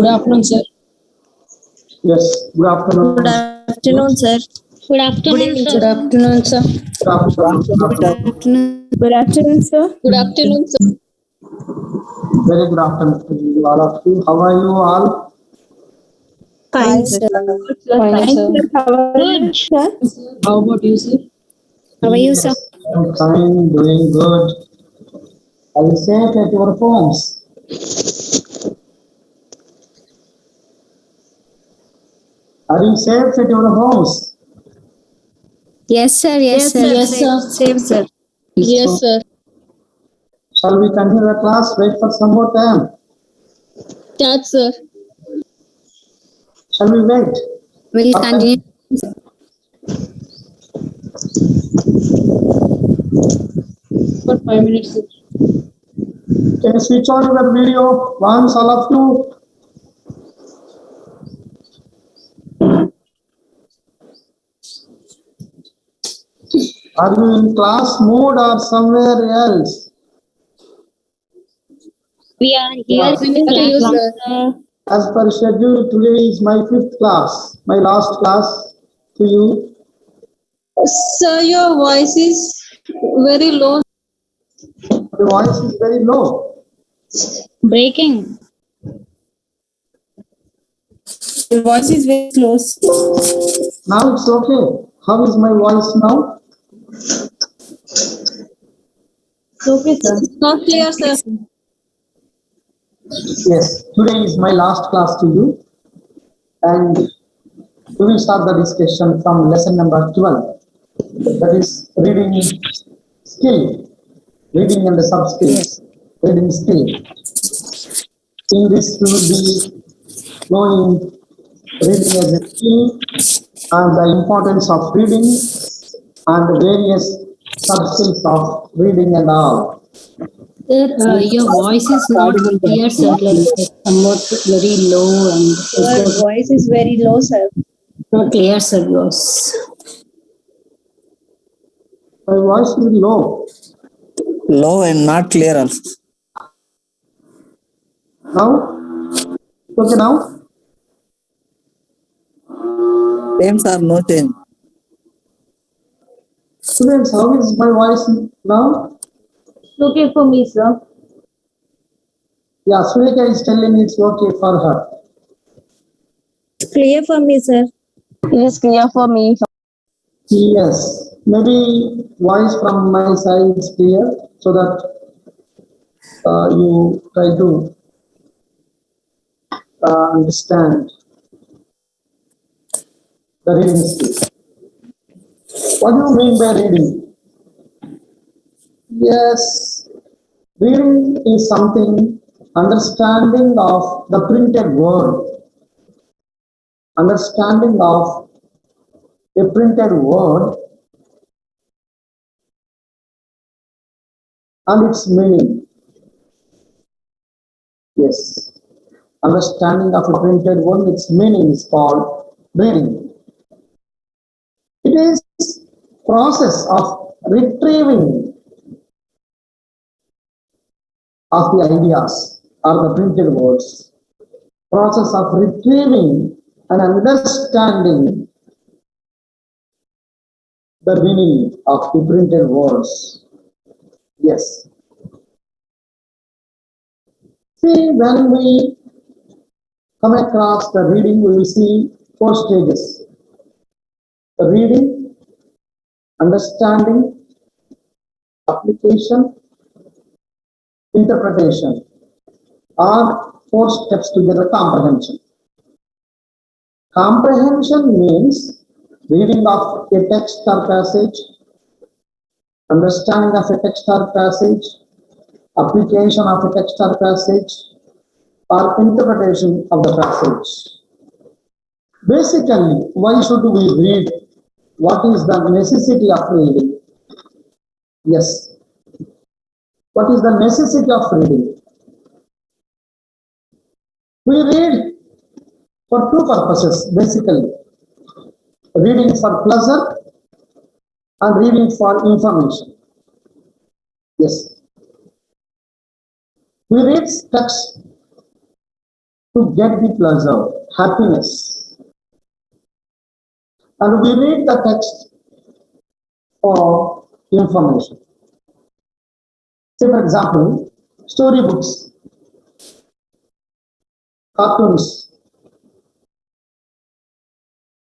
Good afternoon, sir. Yes, good afternoon. Good afternoon, sir. Good afternoon, sir. Good afternoon, sir. Good afternoon. Good afternoon, sir. Good afternoon, sir. Very good afternoon to all of you. How are you all? Fine, sir. Fine, Fine, sir. sir. How are you, sir? How about you, sir? How are you, sir? I'm fine, doing good. Are you safe at your homes? Are you safe at your homes? Yes, sir. Yes, sir. Yes, sir. Same, sir. Yes, sir. Shall we continue the class? Wait for some more time. Start, sir. Shall we wait? We'll continue. For 5 minutes, sir. Can you switch on your video once, all of you? Are you in class mode or somewhere else? We are here in To you, class. sir. As per schedule, today is my 5th class, my last class to you. Sir, your voice is very low. The voice is very low. Breaking. Your voice is very close. Now it's okay. How is my voice now? Okay, sir. Not clear, sir. Yes, today is my last class to you. And we will start the discussion from lesson number 12. That is reading skill, reading and the sub-skills, reading skill. In this we will be knowing reading as a skill and the importance of reading and various sub-skills of reading and all. Sir, your voice is not clear, sir. Like somewhat very low and Your voice is very low, sir. not clear, sir. Yours. My voice is low. Low and not clear also. Now? Okay now? Same sir, no change. Students, how is my voice now? Okay for me, sir. Yeah, Sureka is telling it's okay for her. It's clear for me, sir. It is clear for me. Yes, maybe voice from my side is clear so that you try to understand the reading skill. What do you mean by reading? Yes, reading is something understanding of the printed word. Understanding of a printed word and its meaning. Yes, understanding of a printed word, its meaning is called reading. It is process of retrieving of the ideas or the printed words. Process of retrieving and understanding the meaning of the printed words. Yes. See, when we come across the reading, we will see 4 stages. The reading, understanding, application, interpretation, are 4 steps together. Comprehension. Comprehension means reading of a text or passage, understanding of a text or passage, application of a text or passage, or interpretation of the passage. Basically, why should we read? What is the necessity of reading? Yes. What is the necessity of reading? We read for 2 purposes, basically. Reading for pleasure and reading for information. Yes. We read text to get the pleasure, happiness. And we read the text for information. Say, for example, storybooks, cartoons,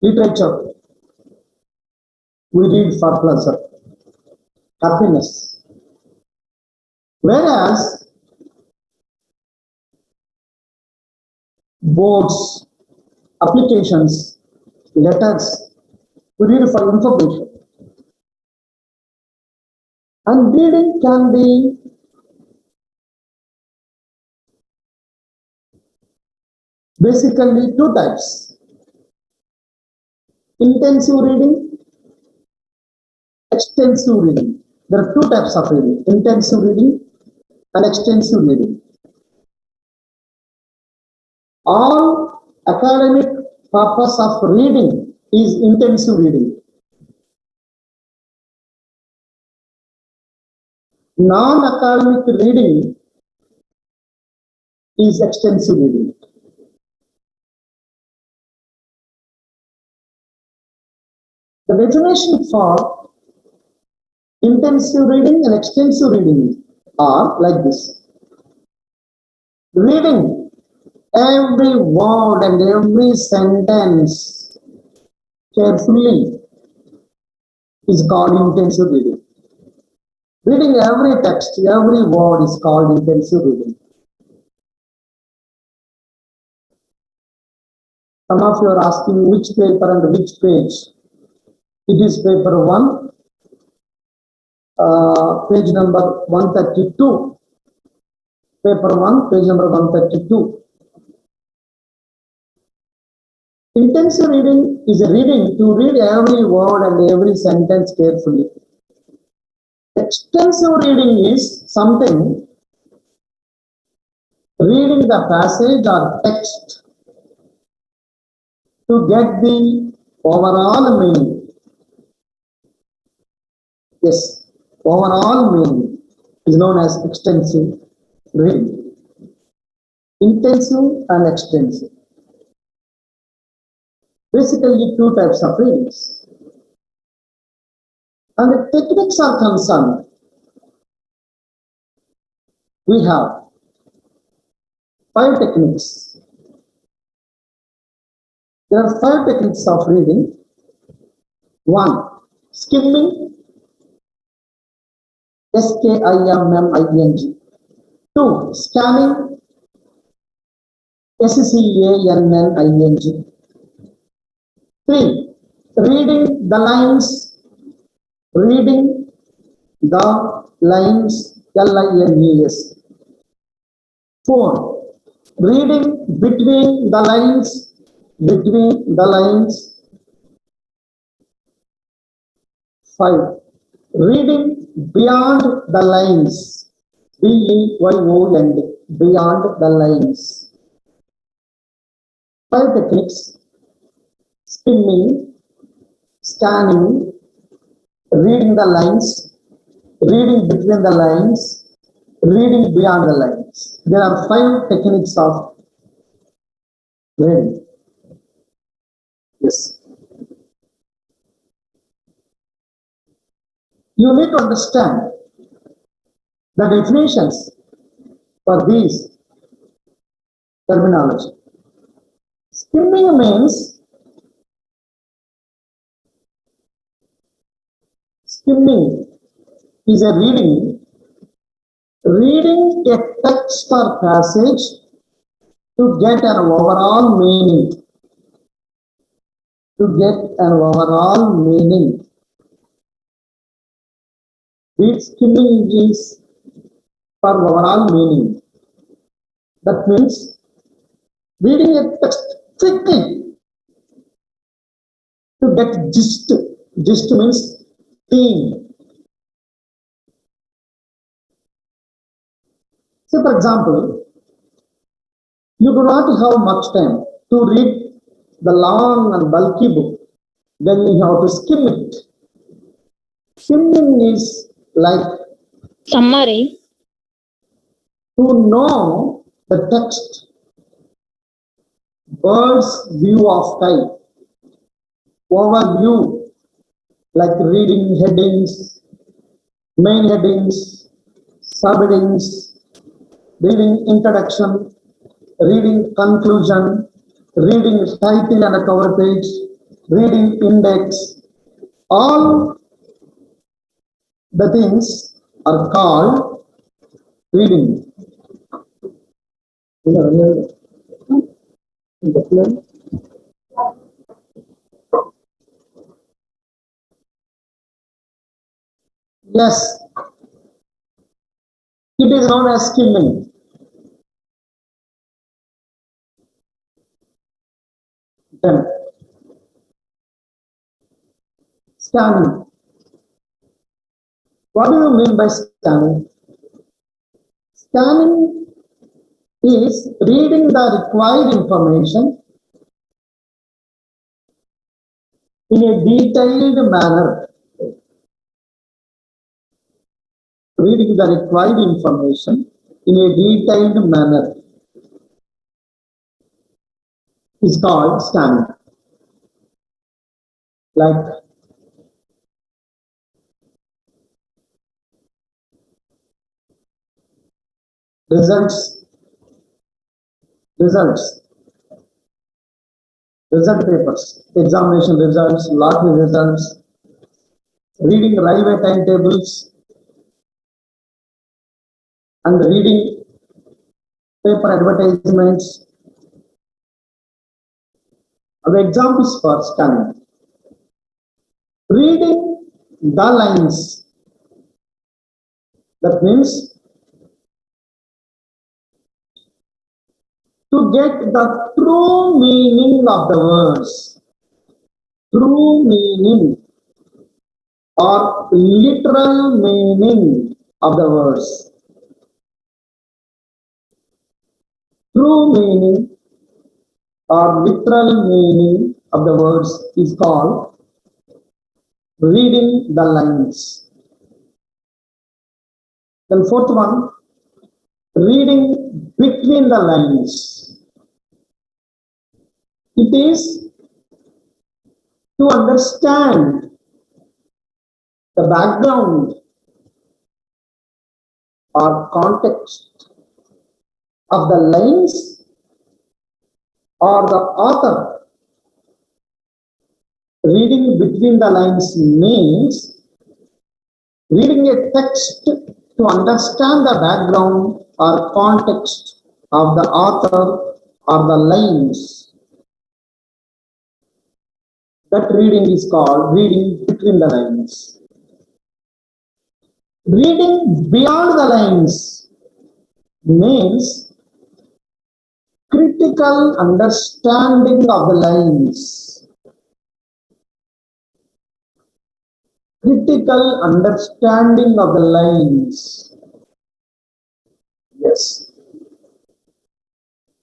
literature. We read for pleasure, happiness. Whereas boards, applications, letters, we read for information. And reading can be basically two types: intensive reading, extensive reading. There are two types of reading: intensive reading and extensive reading. All academic purpose of reading is intensive reading. Non-academic reading is extensive reading. The definition for intensive reading and extensive reading are like this: reading every word and every sentence carefully is called intensive reading. Reading every text, every word is called intensive reading. Some of you are asking which paper and which page. It is paper 1, page number 132. Paper 1, page number 132. Intensive reading is a reading to read every word and every sentence carefully. Extensive reading is something reading the passage or text to get the overall meaning. Yes, overall meaning is known as extensive reading. Intensive and extensive. Basically, two types of readings. And the techniques are concerned, we have 5 techniques. There are 5 techniques of reading. 1. Skimming, SKIMMING. 2. Scanning, SCANNING. 3. Reading the lines, reading the lines, LINES. 4. Reading between the lines, between the lines. 5. Reading beyond the lines, BEYOND, beyond the lines. 5 techniques: skimming, scanning, reading the lines, reading between the lines, reading beyond the lines. There are 5 techniques of reading. Yes. You need to understand the definitions for these terminology. Skimming means skimming is a reading a text or passage to get an overall meaning. To get an overall meaning. This skimming is for overall meaning. That means reading a text quickly to get gist. Gist means theme. So, for example, you do not have much time to read the long and bulky book. Then you have to skim it. Skimming is like Summary. to know the text bird's view of sky, overview, like reading headings, main headings, subheadings, reading introduction, reading conclusion, reading title and a cover page, reading index, all the things are called reading. Yes, it is known as skimming. Then, scanning. What do you mean by scanning? Scanning is reading the required information in a detailed manner. Reading the required information in a detailed manner is called scanning. Like results, result papers, examination results, lottery results, reading railway timetables, and reading paper advertisements. The examples for scanning. Reading the lines. That means to get the true meaning of the words. True meaning or literal meaning of the words. True meaning or literal meaning of the words is called reading the lines. Then fourth one, reading between the lines. It is to understand the background or context of the lines or the author. Reading between the lines means reading a text to understand the background or context of the author or the lines. That reading is called reading between the lines. Reading beyond the lines means critical understanding of the lines. Critical understanding of the lines. Yes.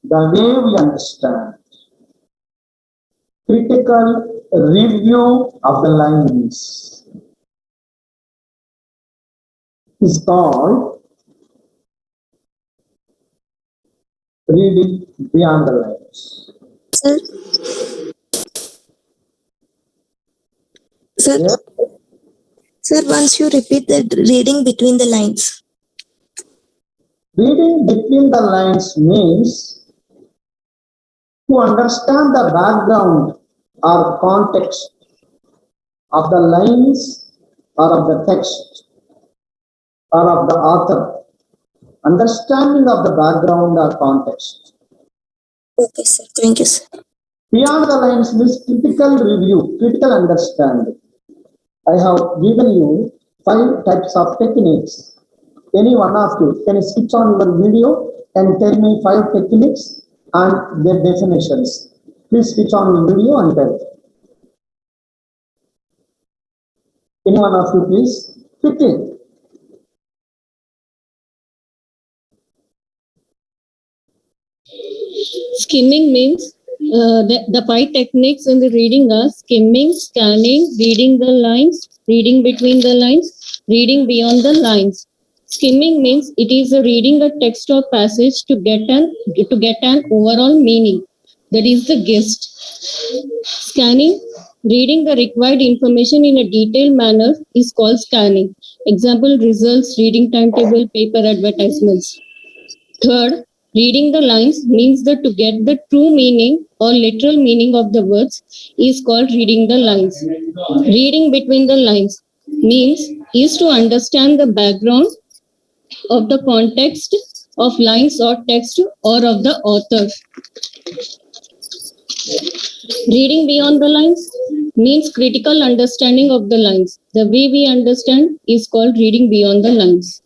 The way we understand. Critical review of the lines is called reading beyond the lines. Sir. Sir. Yeah. Sir, once you repeat that reading between the lines. Reading between the lines means to understand the background or context of the lines or of the text or of the author. Understanding of the background or context. Okay, sir. Thank you, sir. Beyond the lines means critical review, critical understanding. I have given you 5 types of techniques. Any one of you can switch on your video and tell me 5 techniques and their definitions. Please switch on your video and tell. Any one of you, please. Quickly. Skimming means the 5 techniques in the reading are skimming, scanning, reading the lines, reading between the lines, reading beyond the lines. Skimming means it is reading a text or passage to get an overall meaning. that is the guest. Scanning, reading the required information in a detailed manner is called scanning. Example, results, reading timetable, paper advertisements. Third, reading the lines means that to get the true meaning or literal meaning of the words is called reading the lines. Reading between the lines means is to understand the background of the context of lines or text or of the author. Reading beyond the lines means critical understanding of the lines. The way we understand is called reading beyond the lines.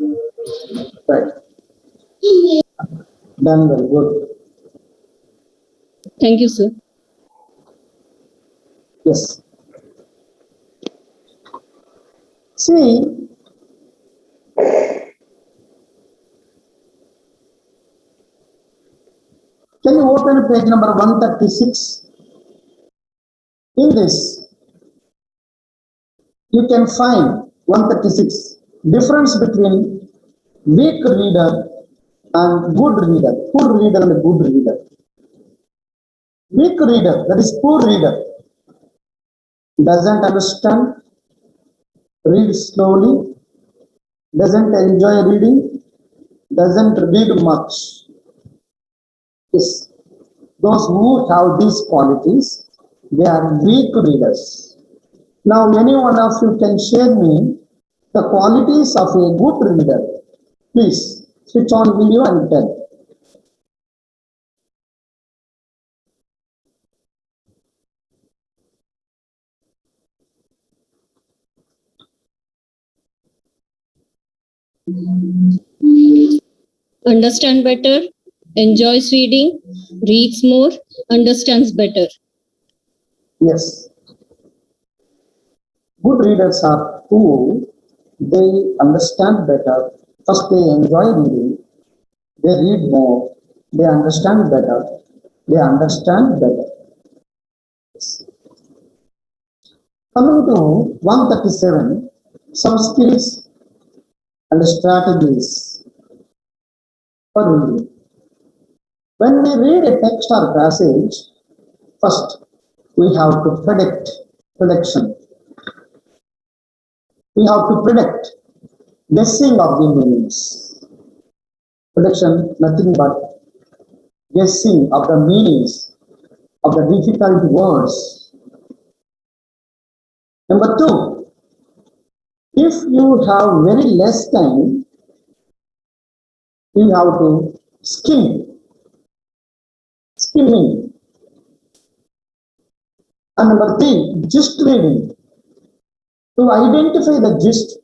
Right. Done very good. Thank you, sir. Yes. See, can you open page number 136? In this, you can find 136 difference between weak reader and good reader. Poor reader and good reader. Weak reader, that is poor reader, doesn't understand, reads slowly, doesn't enjoy reading, doesn't read much. Yes, those who have these qualities, they are weak readers. Now, any one of you can share me the qualities of a good reader. Please switch on video and tell. Understand better, enjoys reading, reads more, understands better. Yes. Good readers are who they understand better. First, they enjoy reading. They read more. They understand better. They understand better. Yes. Coming to 137, some skills and strategies for reading. When we read a text or passage, first we have to prediction. We have to predict guessing of the meanings. Prediction, nothing but guessing of the meanings of the difficult words. Number two, if you have very less time, you have to skimming. And number three, gist reading. To identify the gist,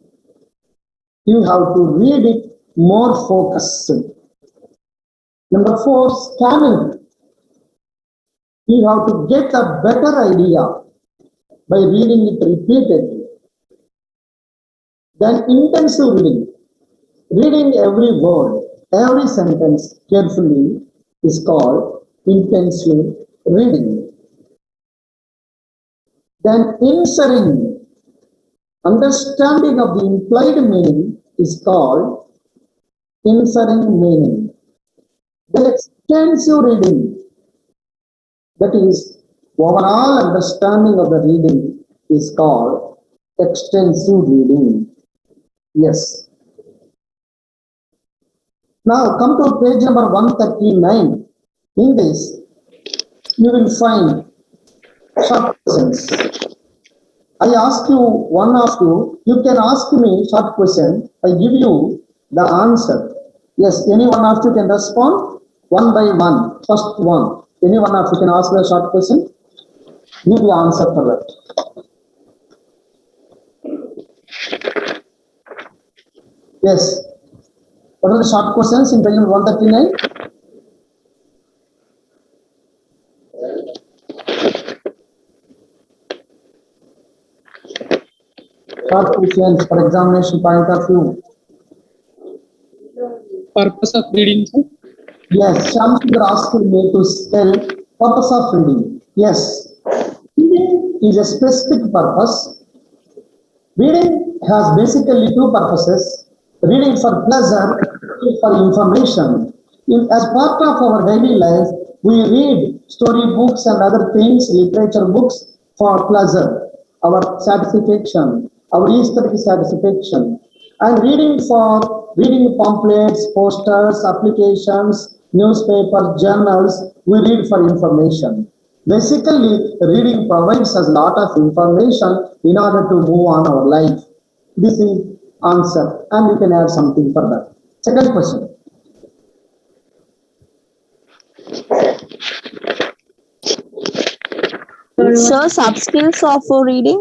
you have to read it more focused. Number four, scanning. You have to get a better idea by reading it repeatedly. Then intensive reading. Reading every word, every sentence carefully is called intensive reading. Then inferring. Understanding of the implied meaning is called inferring meaning. The extensive reading, that is, overall understanding of the reading is called extensive reading. Yes. Now come to page number 139. In this, you will find short questions. I ask you, one of you, you can ask me short question. I give you the answer. Yes, any one of you can respond one by one. First one. Any one of you can ask the short question. Give the answer for that. Yes. What are the short questions in page 139? Short questions for examination point of view. Purpose of reading, sir? Yes, Shamsundar asked me to spell purpose of reading. Yes, reading is a specific purpose. Reading has basically two purposes. Reading for pleasure, reading for information. As part of our daily life, We read story books and other things, literature books for pleasure, our satisfaction, our aesthetic satisfaction. And reading pamphlets, posters, applications, newspapers, journals, we read for information. Basically, reading provides us a lot of information in order to move on our life. This is answer, and you can add something further. Second question. Sir, sub skills of reading.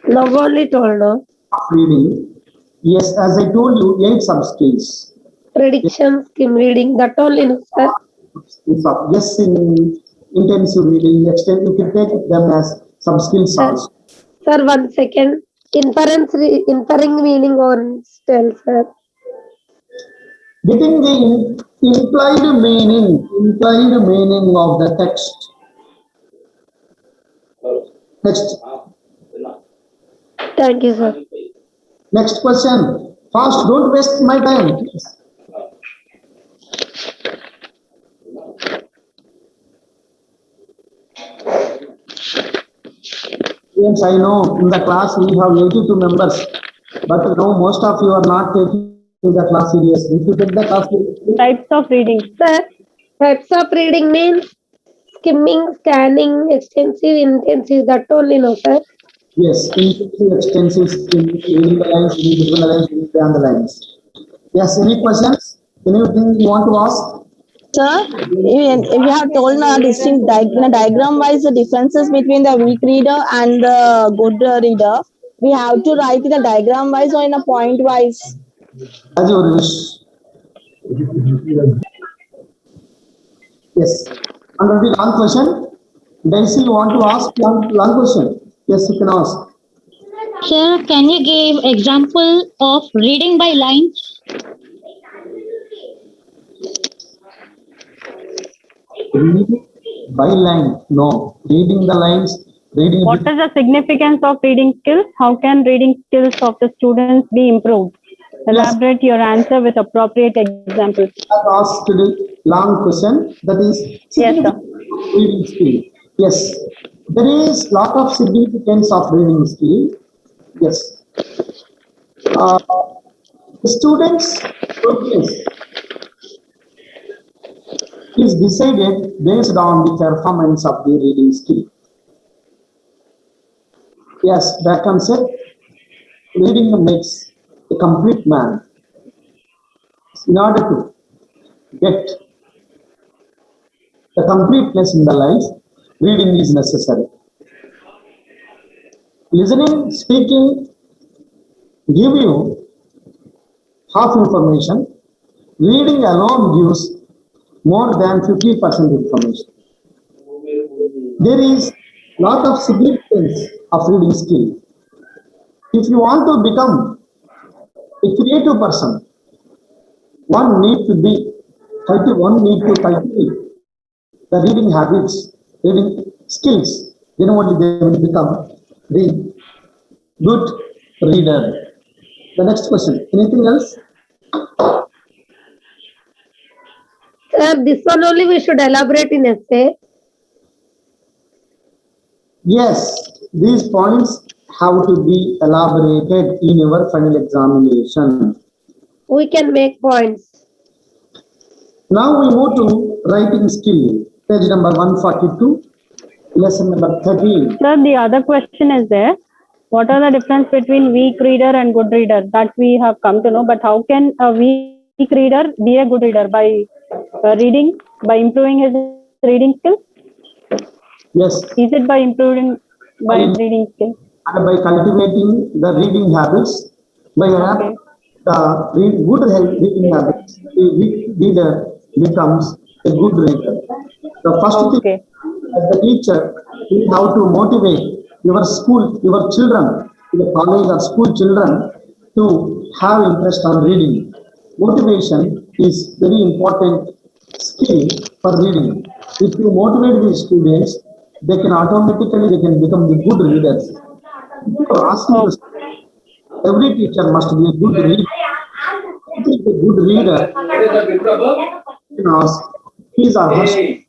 Love only told. Reading. Yes, as I told you, 8 sub skills. Prediction, skim reading. That only, no, sir. Yes, in intensive reading, extent you can take them as sub skills also. Sir, 1 second. Inferring meaning or tell, sir. Getting the implied meaning of the text. Next. Thank you, sir. Next question. Fast, don't waste my time. Please. Yes, I know in the class we have 82 members, but no, most of you are not taking the class seriously. If you take the class seriously, Types of reading. Sir, types of reading means skimming, scanning, extensive, intensive. That only, no, sir. yes, intensive, extensive, reading the lines, reading between the lines, reading beyond the lines. Yes, any questions? Anything you want to ask? Sir, we have told distinct diagram-wise the differences between the weak reader and the good reader. We have to write in a diagram-wise or in a point-wise. As your wish. Yes. Under the long question, Daisy, you want to ask long question? Yes, you can ask. Sir, can you give example of reading by lines? Reading by line, no. Reading the lines, reading. What is the significance of reading skills? How can reading skills of the students be improved? Elaborate your answer with appropriate examples. I have asked a long question, that is Yes, sir. reading skill. Yes, there is lot of significance of reading skill. Yes. The students' progress is decided based on the performance of the reading skill. Yes, that concept, reading makes a complete man. In order to get the completeness in the life, reading is necessary. Listening, speaking give you half information. Reading alone gives more than 50% information. There is lot of significance of reading skill. If you want to become a creative person, one need to cultivate the reading habits, reading skills. Then only they will become the good reader. The next question. Anything else? Sir, this one only we should elaborate in essay. Yes, these points have to be elaborated in your final examination. We can make points. Now we move to writing skill, page number 142, lesson number 13. Sir, the other question is there. What are the difference between weak reader and good reader? That we have come to know, but how can a weak reader be a good reader? By reading, by improving his reading skills? Yes, Is it by improving by his reading skills? and by cultivating the reading habits, by Okay. good reading habits, the weak reader becomes a good reader. The first thing, Okay. as the teacher, you have to motivate your school, your children, your college or school children to have interest on reading. Motivation is very important skill for reading. If you motivate the students, they can automatically become the good readers. You are asking the student, every teacher must be a good reader. If he is a good reader, you can ask, Please are hushed. Okay,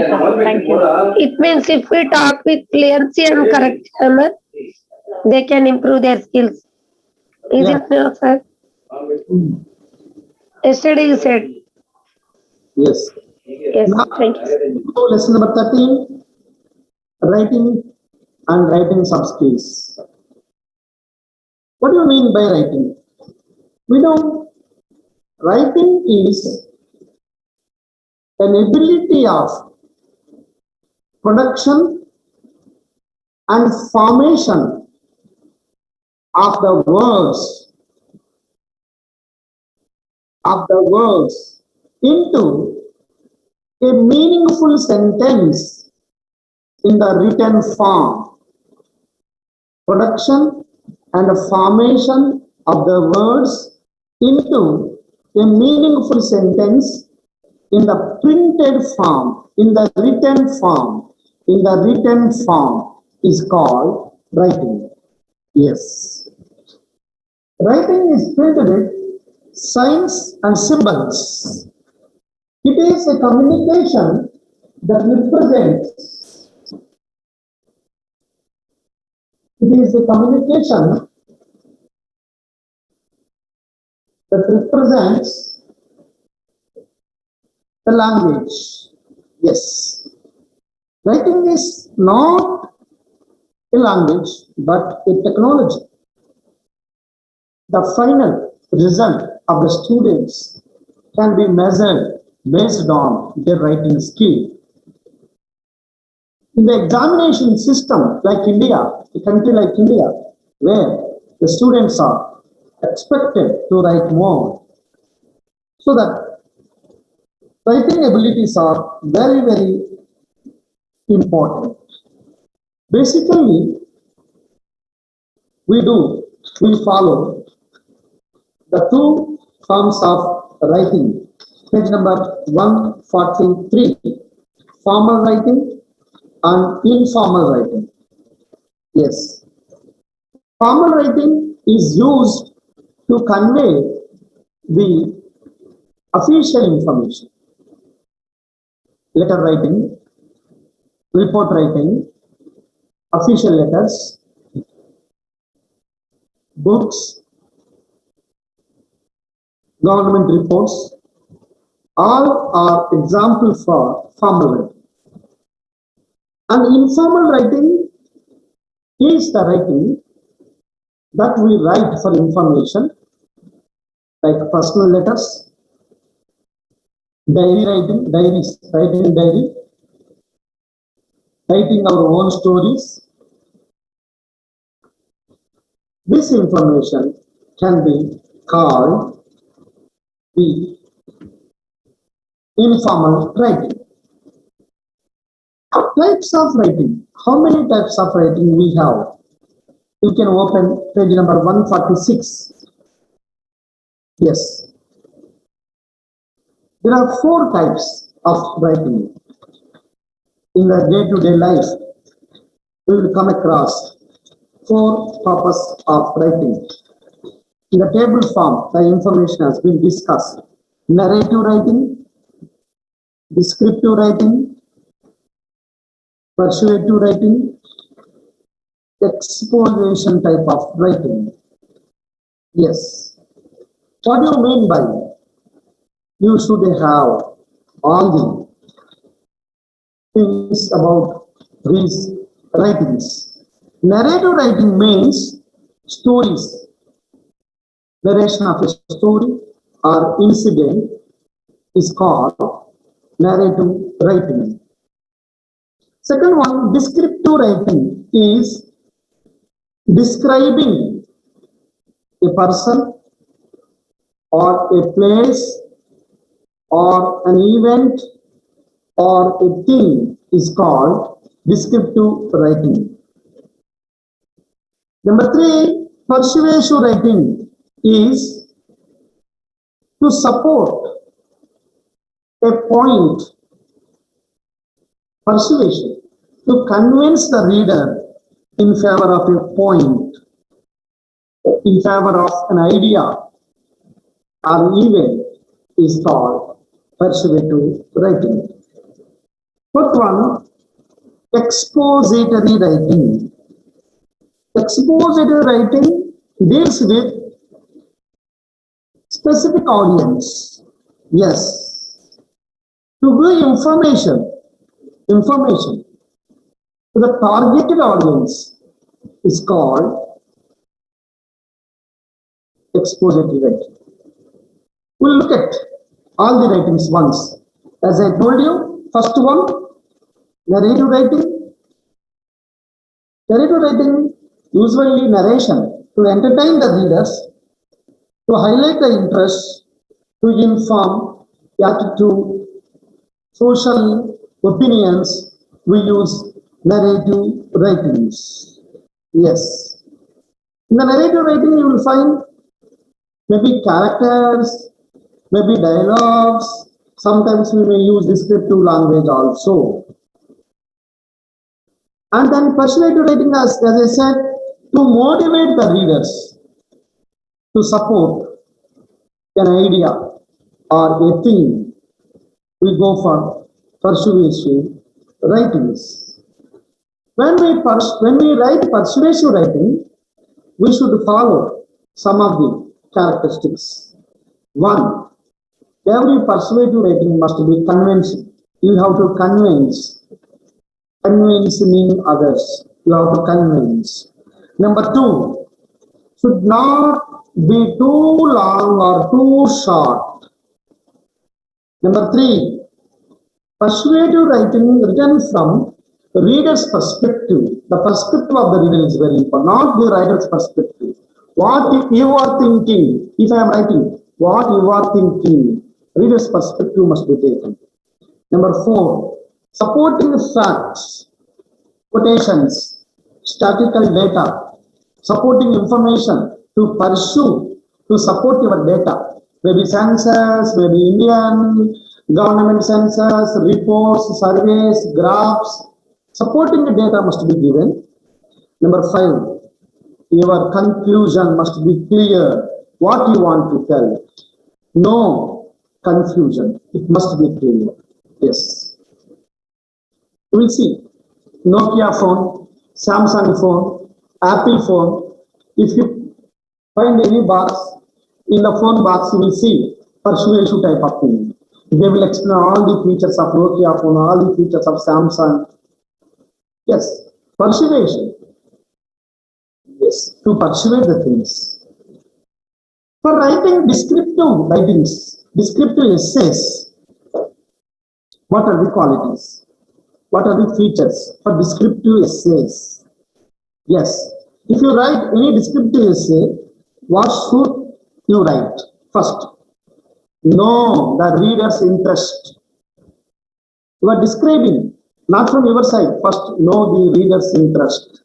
sir. Thank you. It means if we talk with fluency and correct grammar, they can improve their skills. Is Yeah. it so, sir? Yesterday you said. Yes. Yes, Now, thank you. so lesson number 13, writing and writing sub skills. What do you mean by writing? We know writing is an ability of production and formation of the words into a meaningful sentence in the written form. Production and formation of the words into a meaningful sentence in the printed form, in the written form is called writing. Yes. Writing is filled with signs and symbols. It is a communication that represents. It is a communication that represents the language. Yes. Writing is not a language but a technology. The final result of the students can be measured based on their writing skill. In the examination system like India, a country like India, where the students are expected to write more, so that writing abilities are very, very important. Basically, we follow the two forms of writing. Page number 143, formal writing and informal writing. Yes. Formal writing is used to convey the official information. Letter writing, report writing, official letters, books, government reports, all are examples for formal writing. And informal writing is the writing that we write for information, like personal letters, diary writing, writing in diary, writing our own stories. This information can be called the informal writing. Types of writing. How many types of writing we have? You can open page number 146. Yes. There are 4 types of writing. In the day-to-day life, we will come across 4 purposes of writing. In the table form, the information has been discussed. Narrative writing, descriptive writing, persuasive writing, exposition type of writing. Yes. What do you mean by you should have all the things about these writings? Narrative writing means stories. Narration of a story or incident is called narrative writing. Second one, descriptive writing is describing a person or a place or an event or a thing is called descriptive writing. Number 3, persuasive writing is to support a point. Persuasion, to convince the reader in favor of a point, in favor of an idea, or event is called persuasive writing. Fourth one, expository writing. Expository writing deals with specific audience. Yes. To give information to the targeted audience is called expository writing. We'll look at all the writings once. As I told you, first one, narrative writing. Narrative writing, usually narration to entertain the readers, to highlight the interest, to inform, attitude, social opinions. We use narrative writings. Yes. In the narrative writing, you will find maybe characters, maybe dialogues. Sometimes we may use descriptive language also. And then persuasive writing, as I said, to motivate the readers to support an idea or a thing. We go for persuasive writings. When we write persuasive writing, we should follow some of the characteristics. One, every persuasive writing must be convincing. You have to convince. Convincing others. You have to convince. Number two, should not be too long or too short. Number three, persuasive writing written from the reader's perspective. The perspective of the reader is very important, not the writer's perspective. What you are thinking, if I am writing, what you are thinking, reader's perspective must be taken. Number four, supporting facts, quotations, statistical data, supporting information to pursue, to support your data. Maybe census, maybe Indian government census, reports, surveys, graphs. Supporting the data must be given. Number five, your conclusion must be clear. What you want to tell. No confusion. It must be clear. Yes. We will see. Nokia phone, Samsung phone, Apple phone. If you find any box, in the phone box you will see persuasive type of thing. They will explain all the features of Nokia phone, all the features of Samsung. Yes, persuasion. Yes, to persuade the things. For writing descriptive writings, descriptive essays, what are the qualities? What are the features for descriptive essays? Yes, if you write any descriptive essay, what should you write? First, know the reader's interest. You are describing, not from your side. First, know the reader's interest.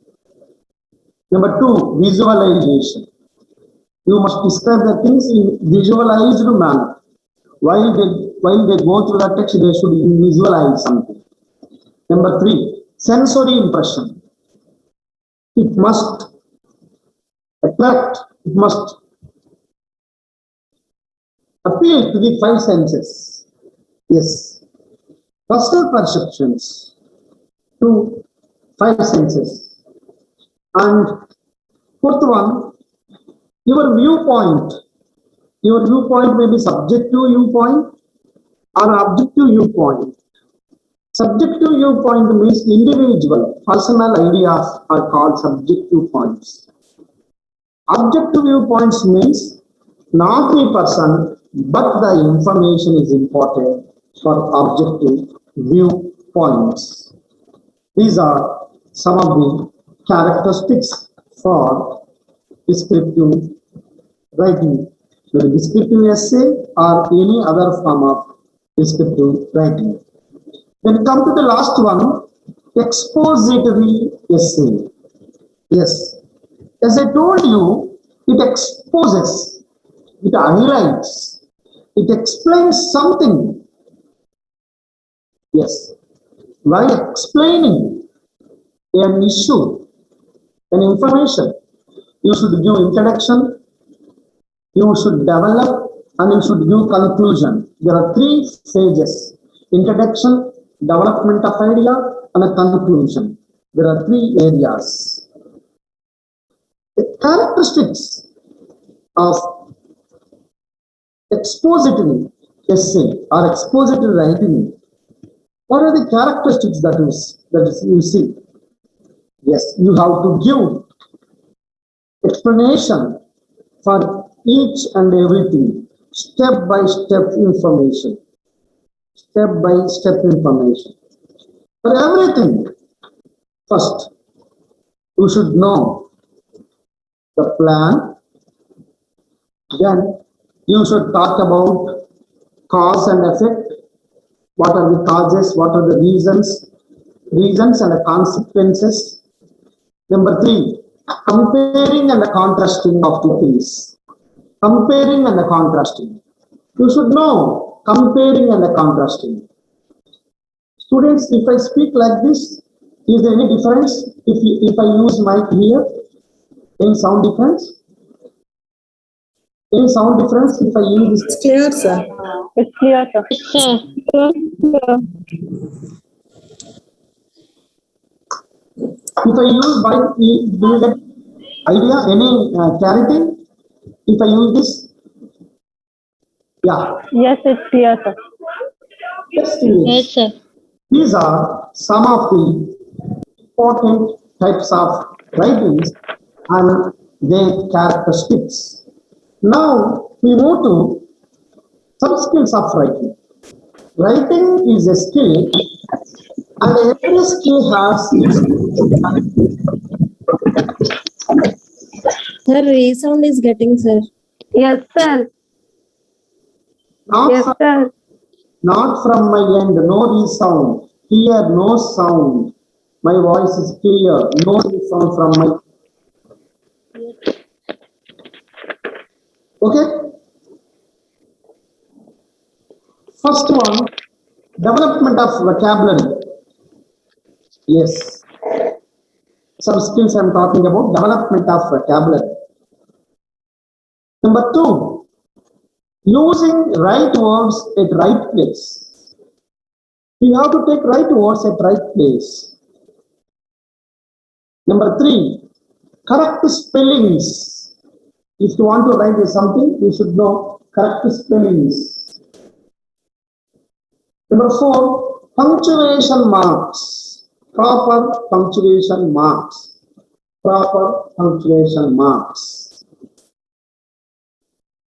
Number two, visualization. You must describe the things in visualized manner. While they go through the text, they should visualize something. Number three, sensory impression. It must attract, it must appeal to the five senses. Yes. Personal perceptions to five senses. And fourth one, your viewpoint. Your viewpoint may be subjective viewpoint or objective viewpoint. Subjective viewpoint means individual, personal ideas are called subjective points. Objective viewpoints means not the person, but the information is important for objective viewpoints. These are some of the characteristics for descriptive writing, whether descriptive essay or any other form of descriptive writing. Then come to the last one, expository essay. Yes, as I told you, it exposes, it highlights, it explains something. Yes, while explaining an issue, an information, you should give introduction, you should develop and you should give conclusion. There are three phases: introduction, development of idea, and a conclusion. There are three areas. The characteristics of expository essay or expository writing. What are the characteristics that you see? Yes, you have to give explanation for each and everything, step by step information, step by step information. For everything, first, you should know the plan, then you should talk about cause and effect. What are the causes? What are the reasons and the consequences? Number 3, comparing and the contrasting of the things. Comparing and the contrasting. You should know comparing and the contrasting. Students, if I speak like this, is there any difference if I use mic here? Any sound difference? Any sound difference if I use this? It's clear, sir. It's clear, sir. Yes, sir. If I use mic, do you get idea? Any clarity? If I use this? Yeah. Yes, it's clear, sir. Yes, students. Yes, sir. These are some of the important types of writings and their characteristics. Now we move to some skills of writing. Writing is a skill, and every skill has Sir, resound is getting, sir. Yes, sir. not, Yes, from, sir. not from my end, no resound. Here, no sound. My voice is clear, no resound from my. Okay? First one, development of vocabulary. Yes. Some skills I'm talking about, development of vocabulary. Number 2, using right words at right place. You have to take right words at right place. Number 3, correct spellings. If you want to write something, you should know correct spellings. Number 4, punctuation marks. Proper punctuation marks. Proper punctuation marks.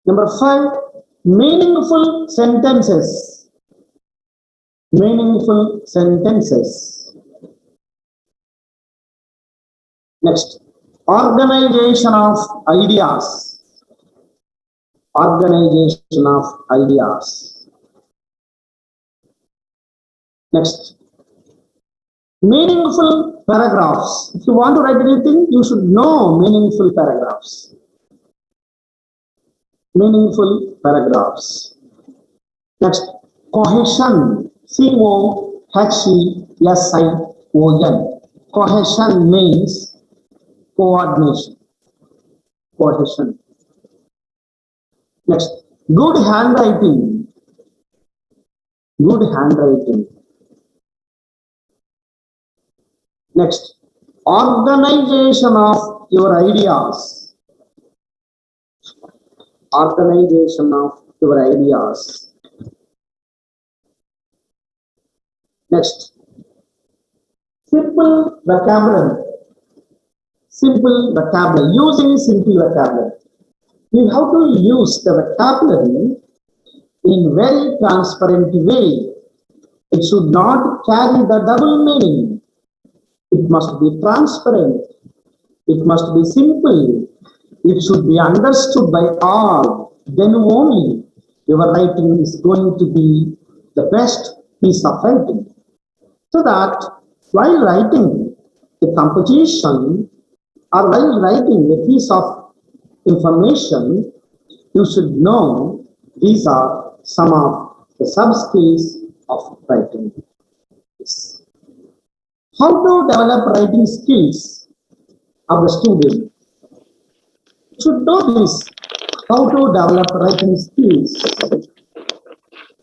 Number 5, meaningful sentences. Meaningful sentences. Next, organization of ideas. Organization of ideas. Next, meaningful paragraphs. If you want to write anything, you should know meaningful paragraphs. Meaningful paragraphs. Next, cohesion. C-O-H-E-S-I-O-N. Cohesion means coordination. Cohesion. Next, good handwriting. Good handwriting. Next, organization of your ideas. Organization of your ideas. Next, simple vocabulary. Simple vocabulary. Using simple vocabulary. You have to use the vocabulary in very transparent way. It should not carry the double meaning. It must be transparent. It must be simple. It should be understood by all. Then only your writing is going to be the best piece of writing. So that while writing a composition or while writing a piece of information, you should know these are some of the sub-skills of writing. Yes. How to develop writing skills of the student? You should know this. how to develop writing skills.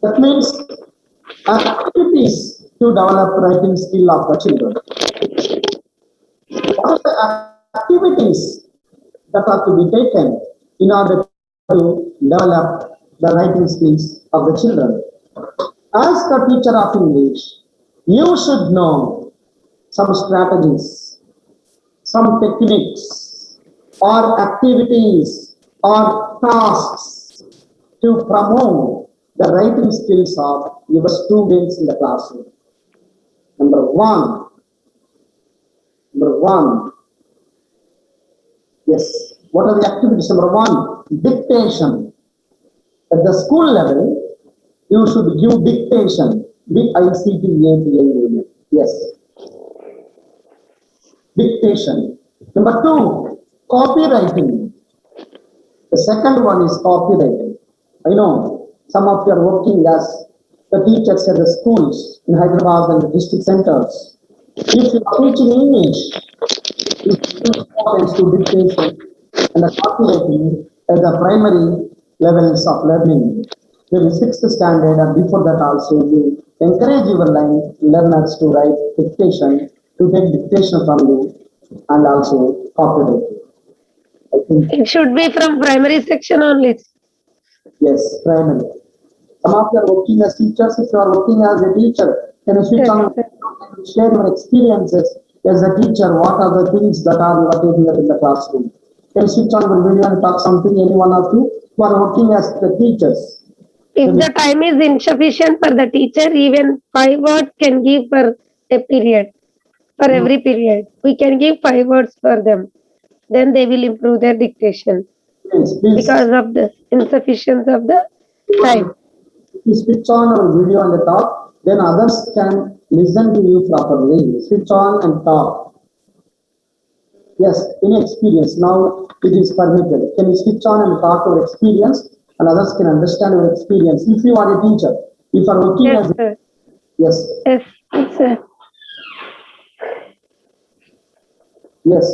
That means activities to develop writing skill of the children. What are the activities that are to be taken in order to develop the writing skills of the children? As the teacher of English, you should know some strategies, some techniques, or activities, or tasks to promote the writing skills of your students in the classroom. Number one, yes, what are the activities? Number one, dictation. At the school level, you should give dictation. Dictation. Yes. Dictation. Number two, copywriting. The second one is copywriting. I know some of you are working as the teachers at the schools in Hyderabad and the district centers. If you are teaching English, you give importance to dictation and the copywriting at the primary levels of learning. Maybe 6th standard, and before that also you encourage your learners to write dictation, to take dictation from you, and also copywriting. I think, It should be from primary section only. yes, primary. Some of you are working as teachers. If you are working as a teacher, can you switch on and share your experiences as a teacher? What are the things that are you are taking up in the classroom? Can you switch on your video and talk something? Any one of you who are working as the teachers? If the time is insufficient for the teacher, even 5 words can give for a period, for every period. We can give 5 words for them. Then they will improve their dictation Please. because of the insufficiency of the time. If you switch on your video and talk, then others can listen to you properly. Switch on and talk. Yes, any experience. Now it is permitted. Can you switch on and talk your experience and others can understand your experience? If you are a teacher, if you are working Yes, as sir. yes, Yes, sir. yes,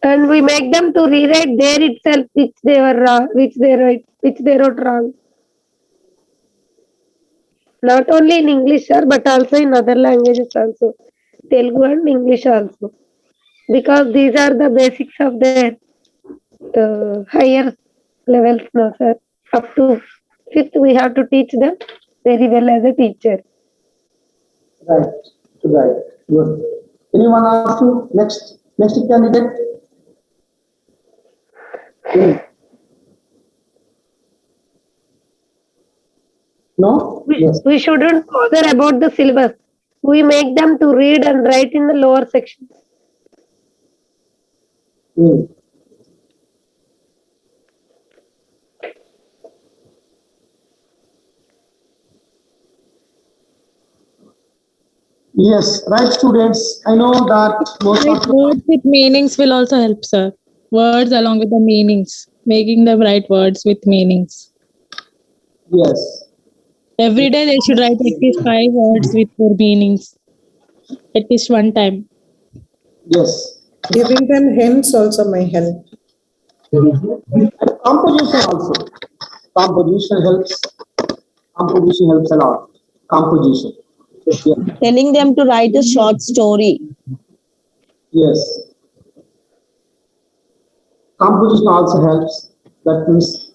And we make them to rewrite there itself which they were wrong, which they wrote wrong. Not only in English, sir, but also in other languages also, Telugu and English also, because these are the basics of their higher levels now, sir. Up to 5th, we have to teach them very well as a teacher. right, right, good. Anyone ask you? Next candidate? No? Yes. We shouldn't bother about the syllabus. We make them to read and write in the lower section. Mm. Yes, right, students. I know that most of you, Words with meanings will also help, sir. Words along with the meanings, making the right words with meanings. yes, Every day they should write at least 5 words with their meanings, at least one time. yes. Giving them hints also may help. And composition also. Composition helps. Composition helps a lot. Composition. Yeah. Telling them to write a short story. Yes. Composition also helps. That means.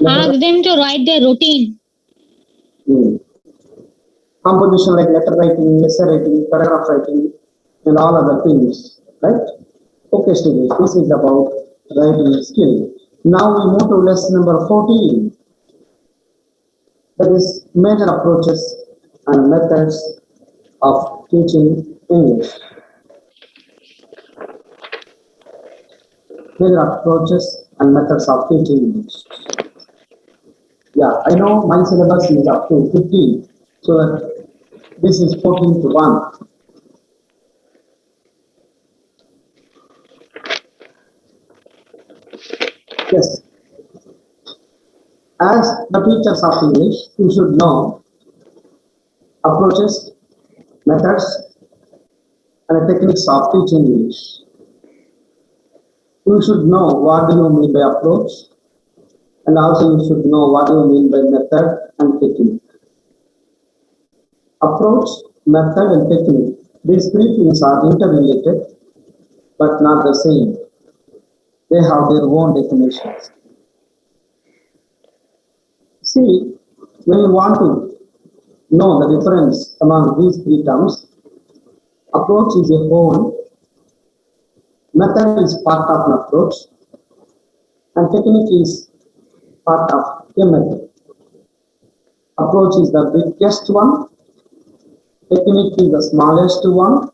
Ask them to write their routine. Composition like letter writing, essay writing, paragraph writing, and all other things. Right? Okay, students. This is about writing skill. Now we move to lesson number 14. That is major approaches and methods of teaching English. Major approaches and methods of teaching English. Yeah, I know my syllabus is up to 15, so that this is 14 to 1. Yes. As the teachers of English, you should know approaches, methods, and techniques of teaching English. You should know what do you mean by approach, and also you should know what do you mean by method and technique. Approach, method, and technique. These three things are interrelated, but not the same. They have their own definitions. See, when you want to know the difference among these three terms, approach is a whole, method is part of an approach, and technique is part of a method. Approach is the biggest one, technique is the smallest one,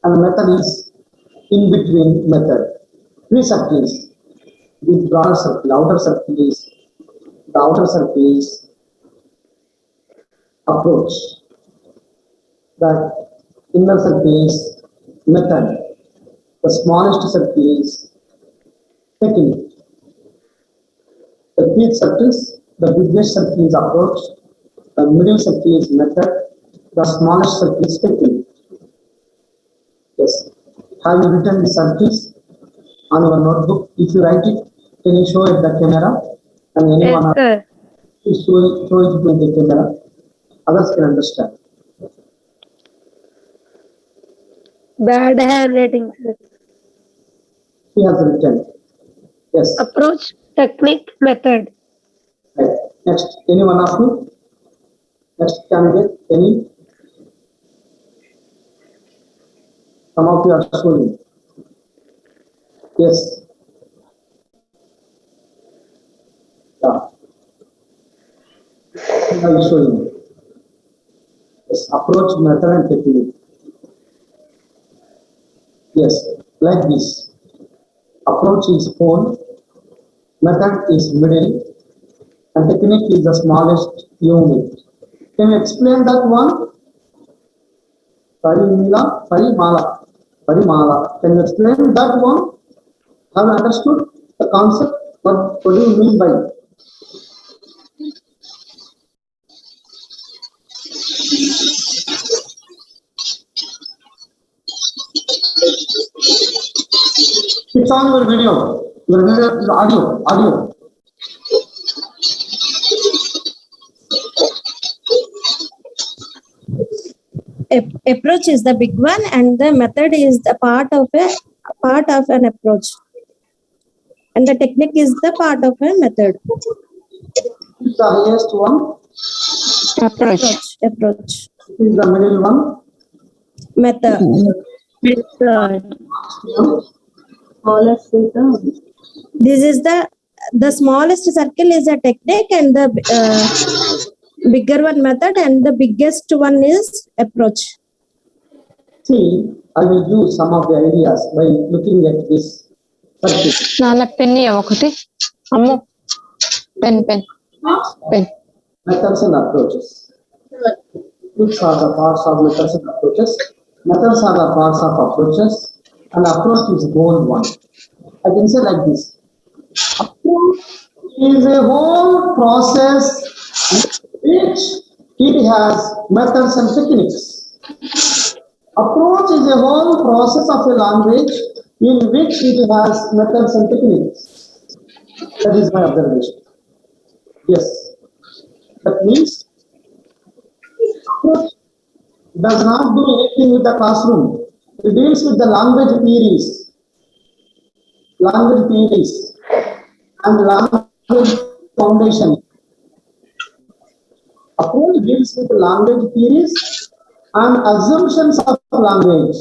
and method is in between method. Three circles, the broader circle, outer circle is, the outer circle is approach, the inner circle is method, the smallest circle is technique. The three circles, the biggest circle is approach, the middle circle is method, the smallest circle is technique. Yes. Have you written the circles on your notebook? If you write it, can you show it the camera? And anyone Yes, sir. show it to the camera. Others can understand. Bad handwriting, sir. He has written. Yes. Approach, technique, method. Right. Next, any one of you? Next candidate, any? Some of you are showing. Yes. Yeah. I will show you. Yes. Approach, method, and technique. Yes, like this. Approach is whole, method is middle, and technique is the smallest unit. Can you explain that one? Parimala. Can you explain that one? Have you understood the concept? What do you mean by it? It's on your video. Your audio. Approach is the big one, and the method is the part of an approach, and the technique is the part of a method. It's the highest one. Approach. Is the middle one. Method. Smallest is the This is the smallest circle is a technique, and the bigger one method, and the biggest one is approach. See, I will give some of the ideas by looking at this circuit. నాలుగు pen ఒకటి అమ్మో pen Methods and approaches. Which are the parts of methods and approaches? Methods are the parts of approaches, and approach is goal one. I can say like this. Approach is a whole process which it has methods and techniques. Approach is a whole process of a language in which it has methods and techniques. That is my observation. Yes. That means approach does not do anything with the classroom. It deals with the language theories and language foundation. Approach deals with language theories and assumptions of language.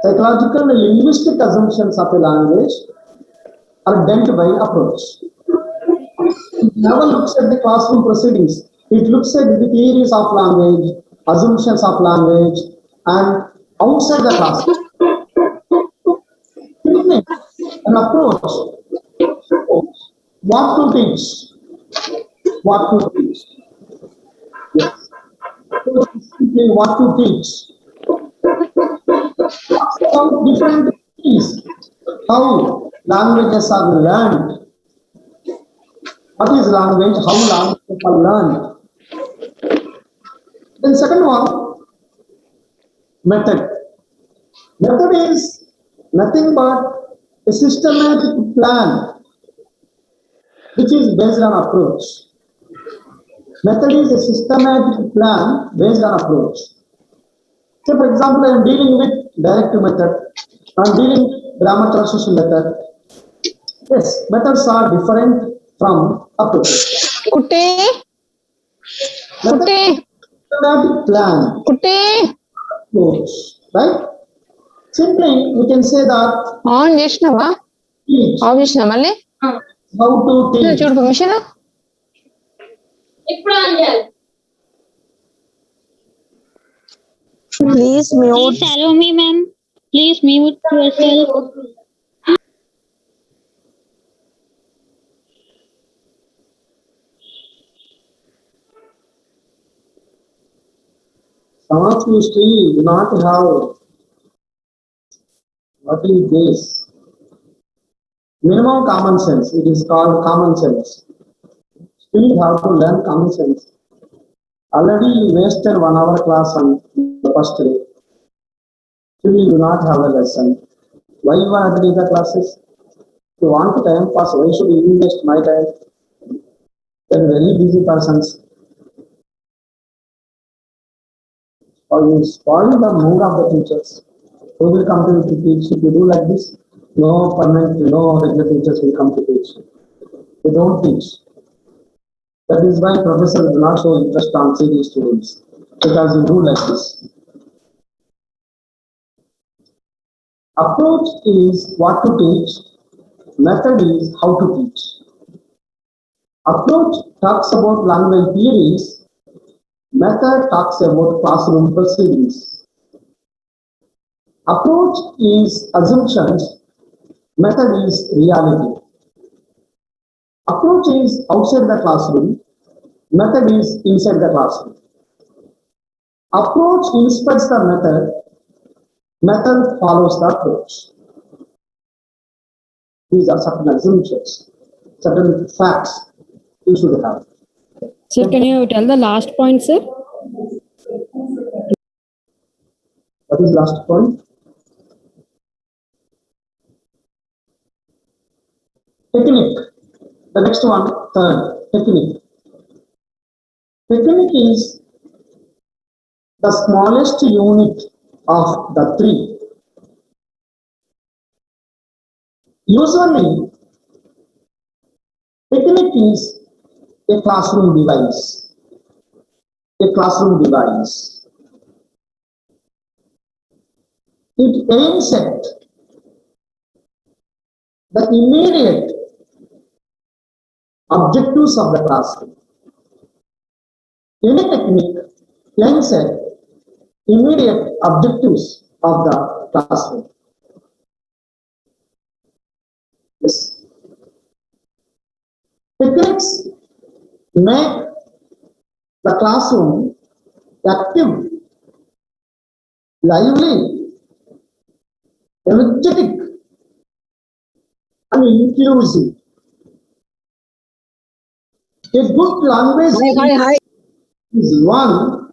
Psychological and linguistic assumptions of a language are dealt by approach. It never looks at the classroom proceedings. It looks at the theories of language, assumptions of language, and outside the classroom. An approach. What to teach? Yes. What to teach? Some different things. How languages are learned. What is language? How languages are learned. Then second one, method. Method is nothing but a systematic plan which is based on approach. Method is a systematic plan based on approach. So for example, I am dealing with directive method, I am dealing with grammar translation method. Yes, methods are different from approach. കുട്ടി കുട്ടി Systematic plan കുട്ടി approach, right? Simply, we can say that on చేసినావా teach of చేసినా మళ్ళీ how to teach. చూడు machine Please mute. Please allow me, ma'am. Please mute yourself. Some of you still do not have what is this? Minimum common sense. It is called common sense. Still you have to learn common sense. Already you wasted 1 hour class on the first day. Still you do not have a lesson. Why you are attending the classes? If you want to time pass, why should you waste my time? They are very busy persons. Or you spoil the mood of the teachers. Who will come to teach? If you do like this, no permanent, no regular teachers will come to teach. They don't teach. That is why professors do not show interest on serious students, because you do like this. Approach is what to teach. Method is how to teach. Approach talks about language theories. Method talks about classroom proceedings. Approach is assumptions. Method is reality. Approach is outside the classroom. Method is inside the classroom. Approach inspects the method. Method follows the approach. These are certain assumptions, certain facts you should have. Sir, can you tell the last point, sir? What is last point? Technique. The next one, third, technique. Technique is the smallest unit of the three. Usually, technique is a classroom device. A classroom device. It aims at the immediate objectives of the classroom. Any technique aims at immediate objectives of the classroom. Yes. Techniques make the classroom active, lively, energetic, and inclusive. A good language is one.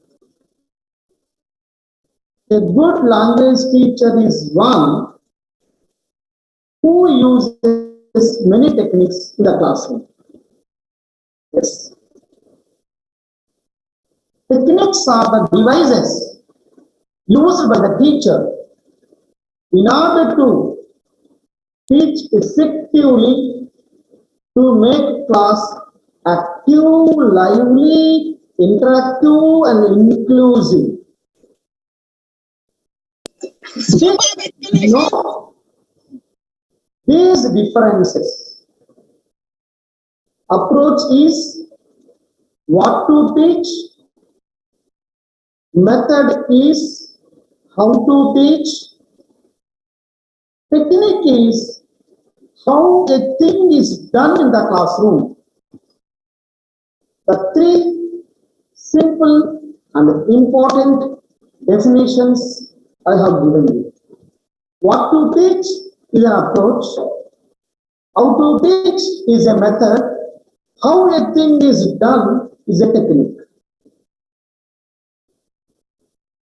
A good language teacher is one who uses many techniques in the classroom. Yes. Techniques are the devices used by the teacher in order to teach effectively, to make class active, lively, interactive, and inclusive. No, these differences. Approach is what to teach. Method is how to teach. Technique is how a thing is done in the classroom. The three simple and important definitions I have given you. What to teach is an approach. How to teach is a method. How a thing is done is a technique.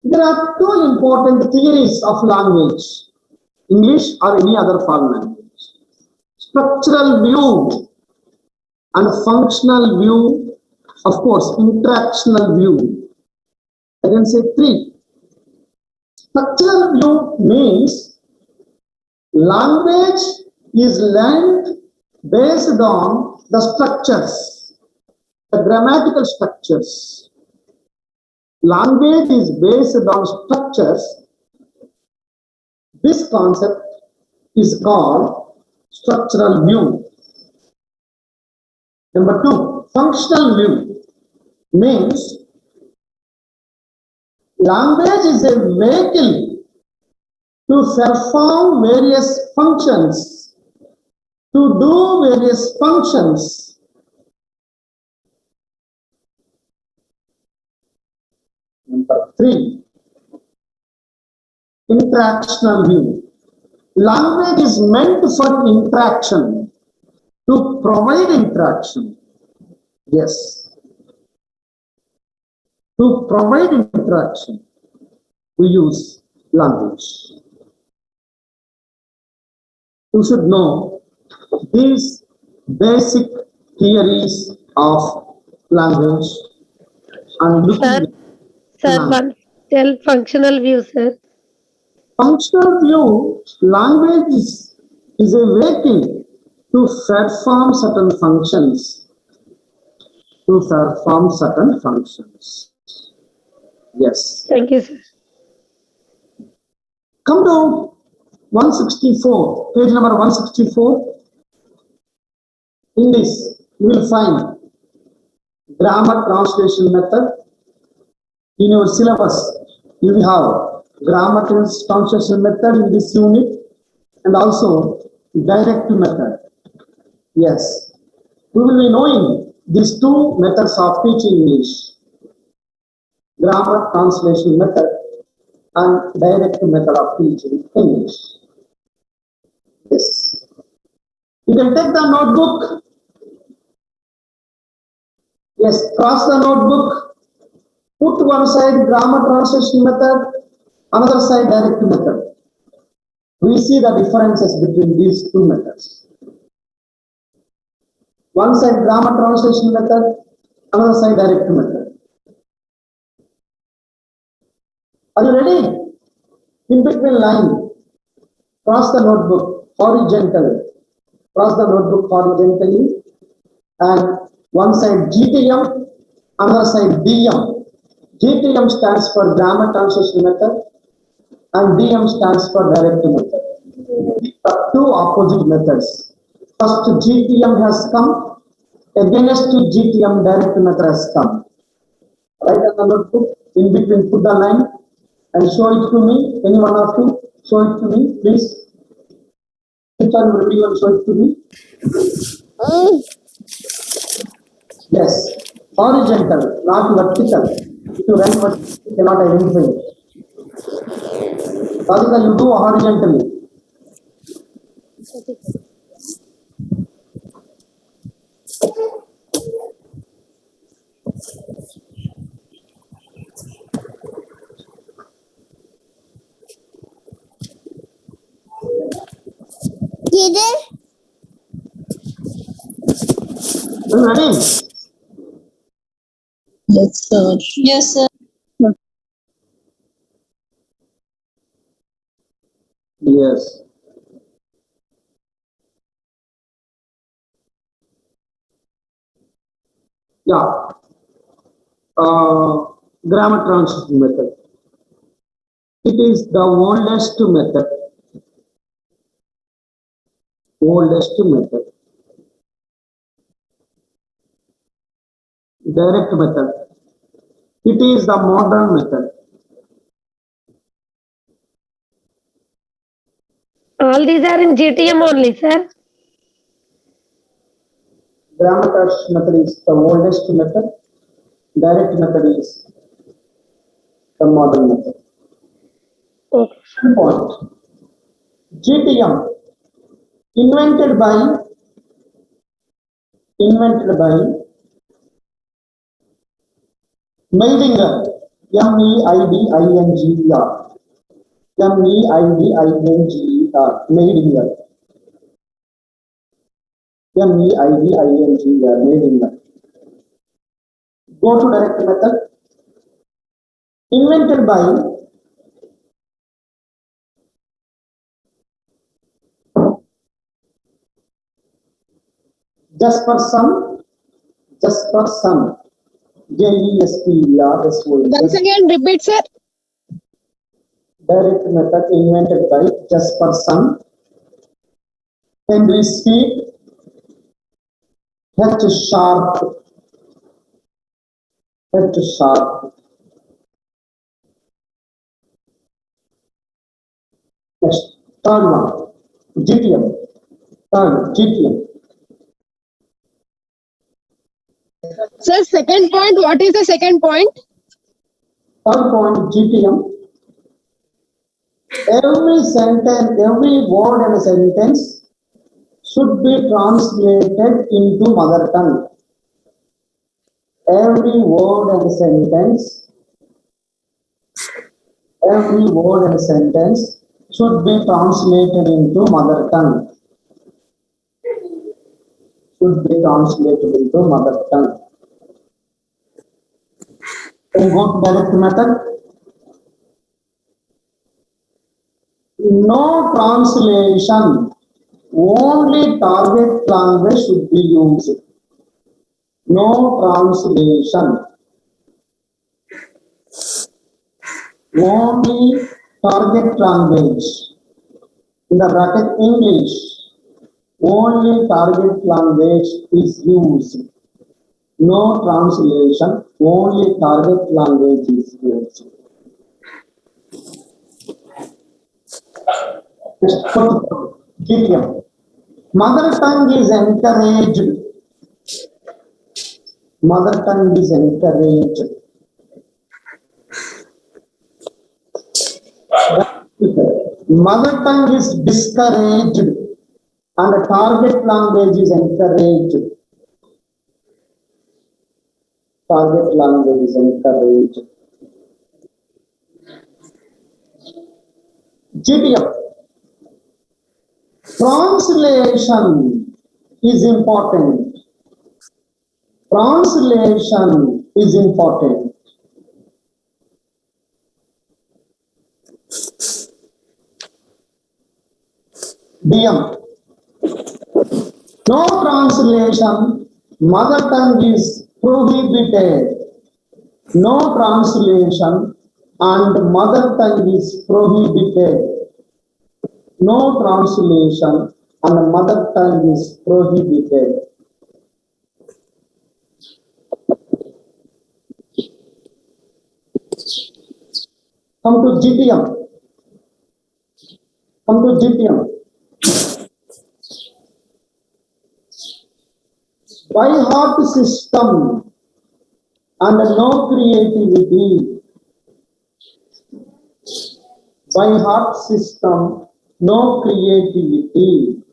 There are 2 important theories of language, English or any other foreign language. structural view and functional view, of course, interactional view. I can say three. Structural view means language is learned based on the structures, the grammatical structures. Language is based on structures. This concept is called structural view. Number two, functional view means language is a vehicle to perform various functions, to do various functions. Number three, interactional view. Language is meant for interaction, to provide interaction. Yes. To provide interaction, we use language. You should know these basic theories of language and looking Sir, one tell functional view, sir. Functional view, language is a vehicle to perform certain functions. To perform certain functions. Yes. Thank you, sir. Come to 164, page number 164. In this, you will find grammar translation method. In your syllabus, you will have grammar translation method in this unit and also direct method. Yes. We will be knowing these two methods of teaching English. Grammar translation method and direct method of teaching English. Yes. You can take the notebook. Yes, cross the notebook. Put one side grammar translation method, another side direct method. We see the differences between these two methods. One side grammar translation method, another side direct method. Are you ready? In between line, cross the notebook horizontally. Cross the notebook horizontally and one side GTM, another side DM. GTM stands for grammar translation method and DM stands for direct method. These are two opposite methods. First GTM has come, against GTM direct method has come. Write on the notebook, in between put the line and show it to me. Any one of you, show it to me, please. Which one will you show it to me? Yes, horizontal, not vertical. If you write vertical, you cannot identify it. Radhika, you do horizontally. Are you ready? Yes, sir. Yes, sir. Yes. Yeah. Grammar translation method. It is the oldest method. Oldest method. Direct method. It is the modern method. All these are in GTM only, sir. Grammar translation method is the oldest method. Direct method is the modern method. Okay. Second point. GTM invented by Meidinger, Meidinger, Meidinger, Meidinger. MEIDING, made in. Go to direct method. Invented by just for some, JESPERSON. Once again, repeat, sir. Direct method invented by just for some. Henry Speed, H sharp. Next, third one, GTM. Sir, second point. What is the second point? Third point, GTM. Every sentence, every word in a sentence should be translated into mother tongue. Every word in a sentence should be translated into mother tongue. Then go to direct method. No translation, only target language should be used. No translation, only target language. In the bracket English, only target language is used. No translation, only target language is used. GTM. Mother tongue is encouraged. Mother tongue is encouraged. Mother tongue is discouraged and the target language is encouraged. Target language is encouraged. GTM. Translation is important. Translation is important. DM. No translation, mother tongue is prohibited. No translation and mother tongue is prohibited. No translation and mother tongue is prohibited. Come to GTM. By heart system and no creativity. By heart system, no creativity.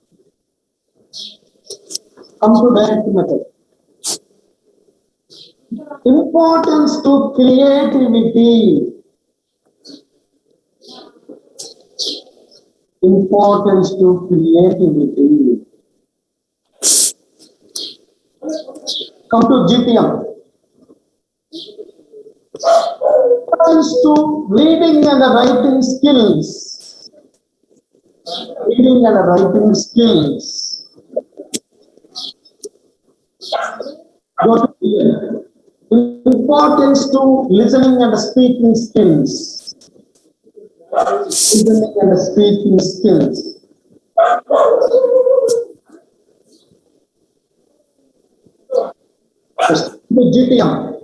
Come to direct method. Importance to creativity. Importance to creativity. Come to GTM. Importance to reading and writing skills. Reading and writing skills. Go to GTM. Importance to listening and speaking skills. Listening and speaking skills. GTM.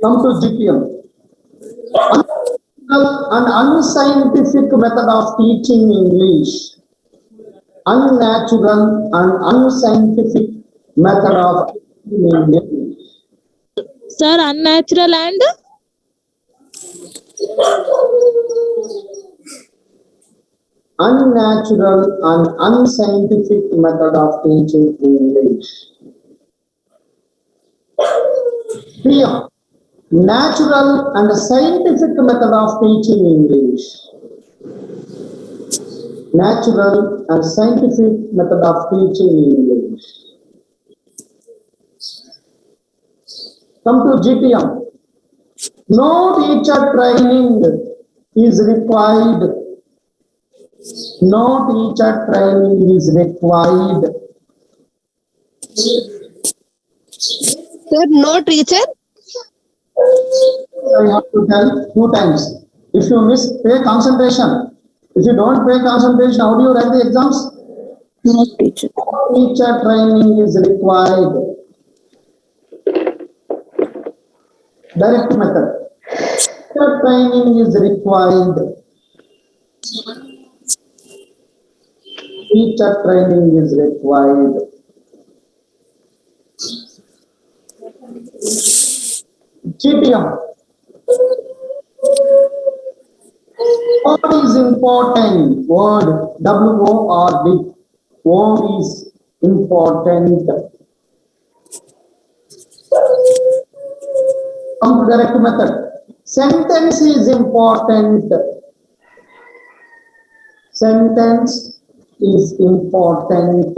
Come to GTM. An unscientific method of teaching English. Unnatural and unscientific method of teaching English. Sir, unnatural and? Unnatural and unscientific method of teaching English. Here, natural and scientific method of teaching English. Natural and scientific method of teaching English. Come to GTM. No teacher training is required. No teacher training is required. Sir, no teacher. I have to tell 2 times. If you miss, pay concentration. If you don't pay concentration, how do you write the exams? No teacher. Teacher training is required. Direct method. Teacher training is required. Teacher training is required. GTM. What is important? Word. W-O-R-D. Word is important. Come to direct method. Sentence is important. Sentence is important.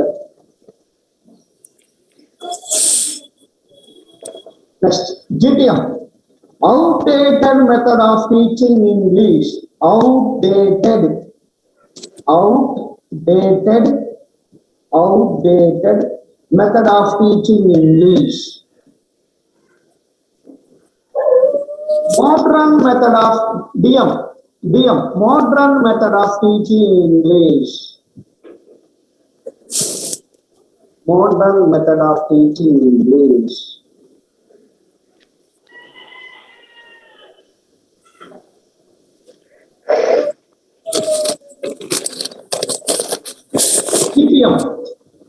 Next, GTM. Outdated method of teaching English. Outdated. Outdated. Outdated method of teaching English. Modern method of DM. Modern method of teaching English. Modern method of teaching English. GTM.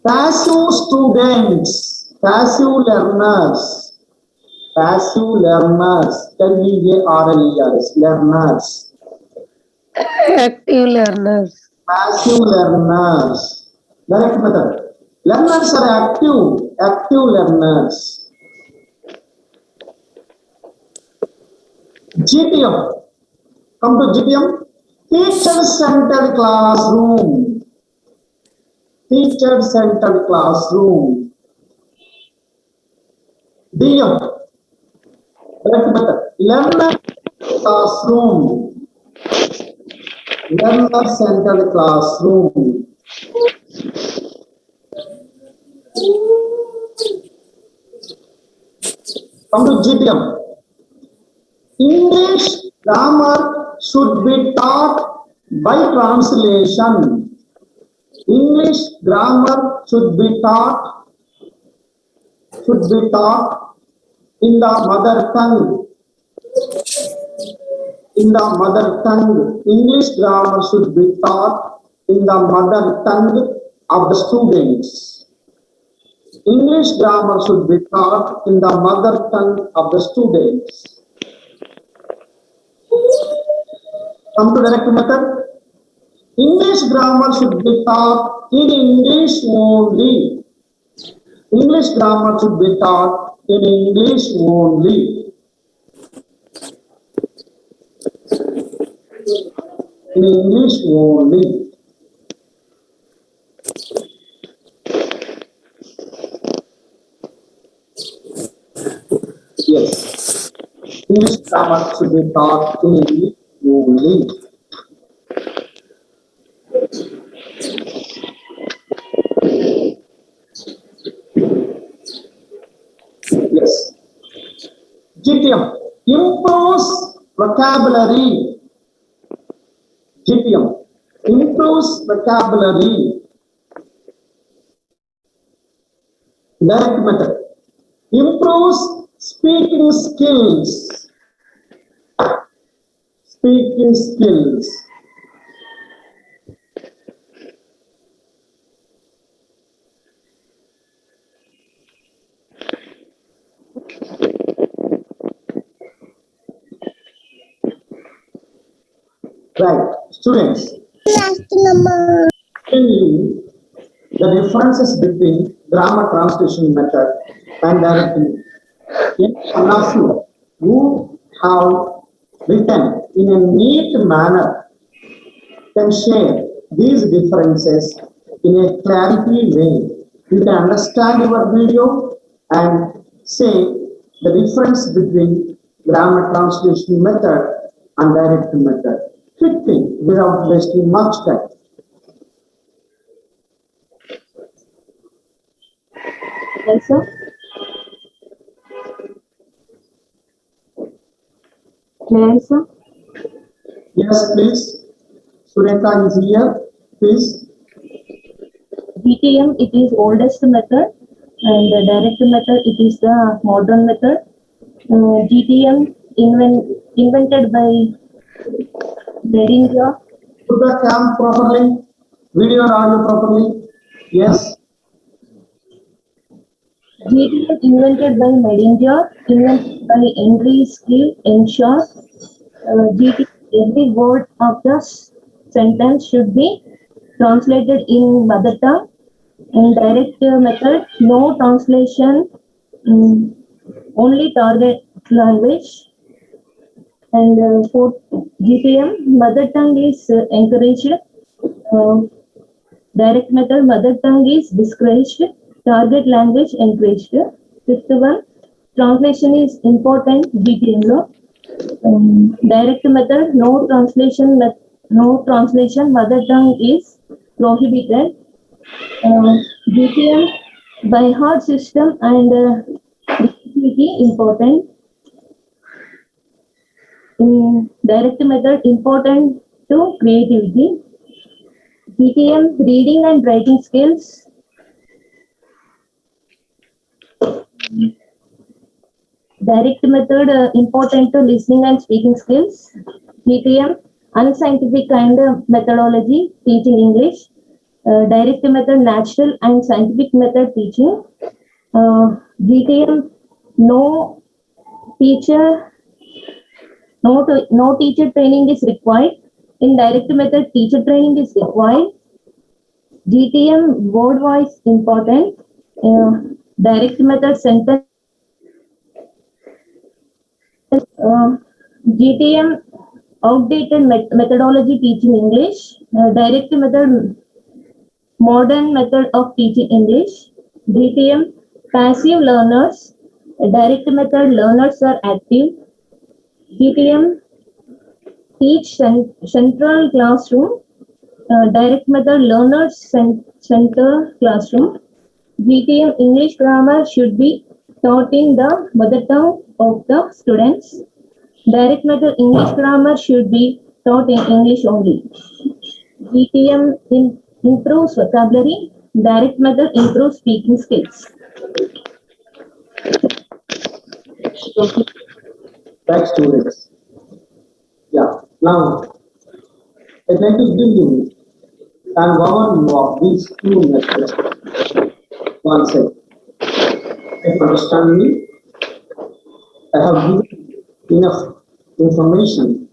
Passive students, passive learners. Passive learners, L-E-A-R-L-E-R-S, learners. Active learners. Passive learners. Direct method. Learners are active learners. GTM. Come to GTM. Teacher-centered classroom. Teacher-centered classroom. DM. Direct method. Learner classroom. Learner-centered classroom. Come to GTM. English grammar should be taught by translation. English grammar should be taught in the mother tongue. In the mother tongue. English grammar should be taught in the mother tongue of the students. English grammar should be taught in the mother tongue of the students. Come to direct method. English grammar should be taught in English only. English grammar should be taught in English only. In English only. Yes. English grammar should be taught in English only. Yes. GTM. Improves vocabulary. GTM. Improves vocabulary. Direct method. Improves speaking skills. Speaking skills. Right, students. Tell you the differences between grammar translation method and direct method. One of you who have written in a neat manner can share these differences in a clarity way. You can understand your video and say the difference between grammar translation method and direct method quickly without wasting much time. Yes, sir. May I, sir? Yes, please. Sureka is here. Please. GTM, it is oldest method, and the direct method, it is the modern method. GTM invented by Beringer. Put the cam properly. Video and audio properly. Yes. GTM invented by Medinger, invented by Henry Skill Ensure. GTM, every word of the sentence should be translated in mother tongue. In direct method, no translation, only target language. And for GTM, mother tongue is encouraged. Direct method, mother tongue is discouraged. Target language encouraged. Fifth one, translation is important. GTM law. Direct method, no translation. Mother tongue is prohibited. GTM by heart system and creativity important. Direct method important to creativity. GTM reading and writing skills. Direct method important to listening and speaking skills. GTM unscientific kind of methodology teaching English. Direct method natural and scientific method teaching. GTM no teacher training is required. In direct method, teacher training is required. GTM word voice important. Direct method sentence. GTM outdated methodology teaching English. Direct method modern method of teaching English. GTM passive learners. Direct method learners are active. GTM teach central classroom. Direct method learners center classroom. GTM English grammar should be taught in the mother tongue of the students. Direct method English grammar should be taught in English only. GTM improves vocabulary. Direct method improves speaking skills. Back students. Yeah. Now, I'd like to give you an overview of these two methods. One second. If you understand me, I have given enough information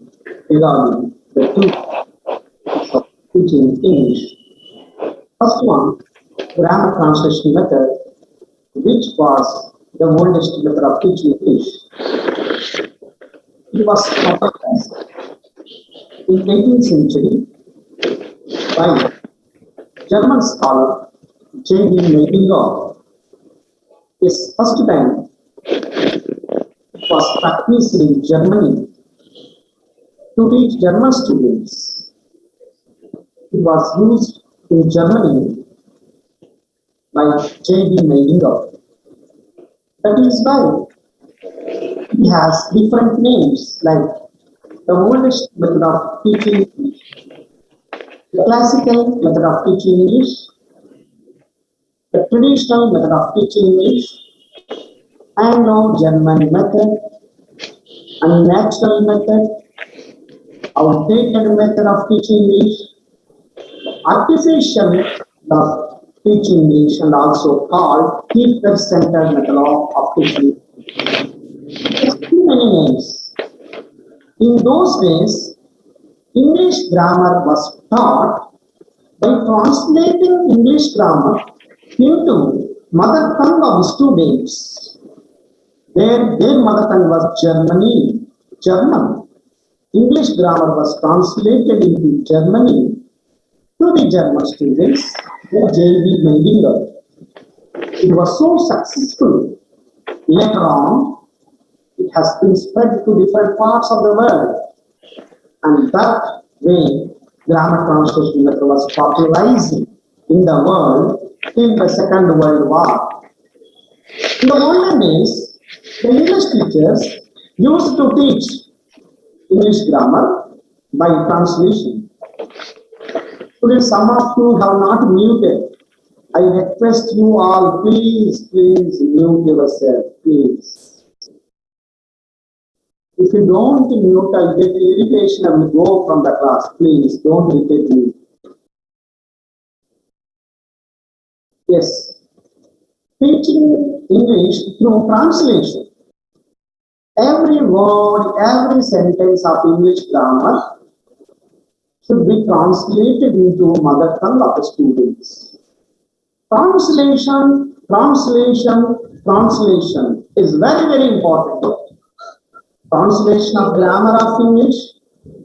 regarding the two methods of teaching English. First one, grammar translation method, which was the oldest method of teaching English. It was proposed in 18th century by German scholar J.B. Medinger. His first time it was practiced in Germany to teach German students. It was used in Germany by J.B. Medinger. That is why he has different names like the oldest method of teaching English, the classical method of teaching English, the traditional method of teaching English, Anglo-German method, unnatural method, outdated method of teaching English, artificial method of teaching English, and also called teacher-centered method of teaching. There's too many names. In those days, English grammar was taught by translating English grammar into mother tongue of students. Their mother tongue was German. English grammar was translated into Germany to the German students by J.B. Medinger. It was so successful. Later on, has been spread to different parts of the world. And that way, grammar translation method was popularized in the world in the Second World War. In the olden days, the English teachers used to teach English grammar by translation. Students, some of you have not muted. I request you all, please mute yourself, please. If you don't mute, I get irritation, I will go from the class. Please, don't irritate me. Yes. Teaching English through translation. Every word, every sentence of English grammar should be translated into mother tongue of the students. Translation is very, very important. Translation of grammar of English,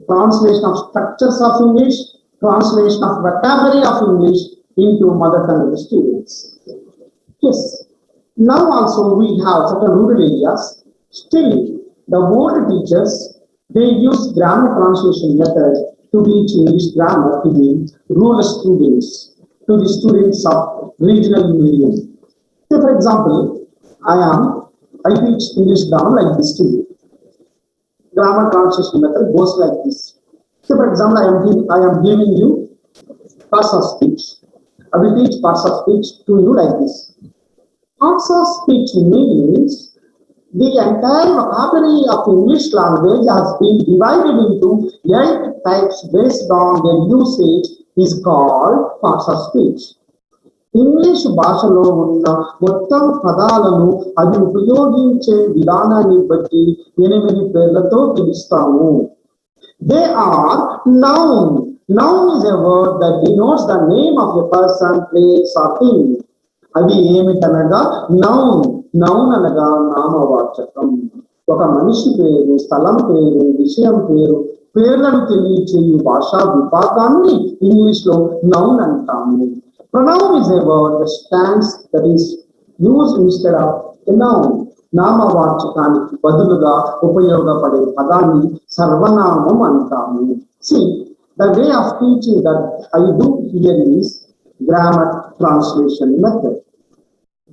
translation of structures of English, translation of vocabulary of English into mother tongue of the students. Yes. Now also we have certain rural areas. Still, the old teachers, they use grammar translation method to teach English grammar to the rural students, to the students of regional medium. Say for example, I teach English grammar like this to you. Grammar translation method goes like this. Say for example, I am giving you parts of speech. I will teach parts of speech to you like this. Parts of speech means the entire vocabulary of English language has been divided into 8 types based on their usage is called parts of speech. English భాషలో ఉన్న మొత్తం పదాలను అవి ఉపయోగించే విధానాన్ని బట్టి 8 పేర్లతో పిలుస్తాము. They are noun. Noun is a word that denotes the name of a person, place or thing. అవి ఏమిటనగా నౌన్. నౌన్ అనగా నామవాచకం. ఒక మనిషి పేరు, స్థలం పేరు, విషయం పేరు, పేర్లను తెలియచే భాషా విభాగాన్ని ఇంగ్లీష్ లో నౌన్ అంటాము. Pronoun is a word that is used instead of a noun. నామవాచకానికి బదులుగా ఉపయోగపడే పదాన్ని సర్వనామం అంటాము. See, the way of teaching that I do here is grammar translation method.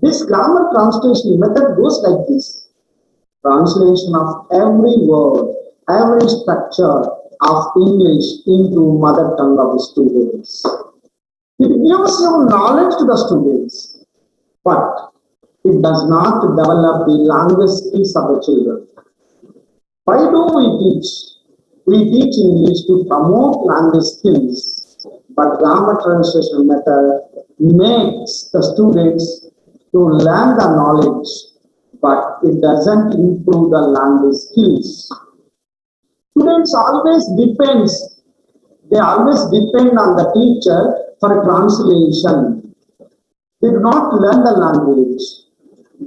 This grammar translation method goes like this. Translation of every word, every structure of English into mother tongue of the students. It gives you knowledge to the students, but it does not develop the language skills of the children. Why do we teach? We teach English to promote language skills, but grammar translation method makes the students to learn the knowledge, but it doesn't improve the language skills. Students always depend on the teacher for translation. They do not learn the language.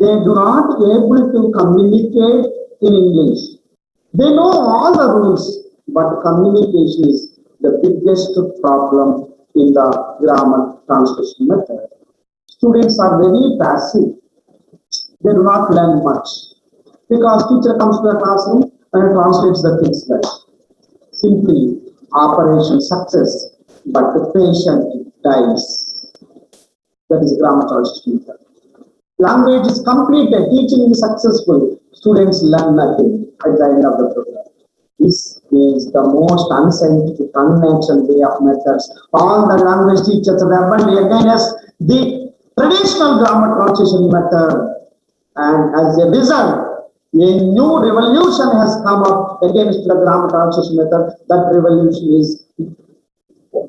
They do not able to communicate in English. They know all the rules, but communication is the biggest problem in the grammar translation method. Students are very passive. They do not learn much because teacher comes to the classroom and translates the things like simply operation success, but the patient dies. That is grammar translation method. Language is completed, teaching is successful, students learn nothing at the end of the program. This is the most unscientific, unnatural way of methods. All the language teachers rebelled against the traditional grammar translation method, and as a result, a new revolution has come up against the grammar translation method. That revolution is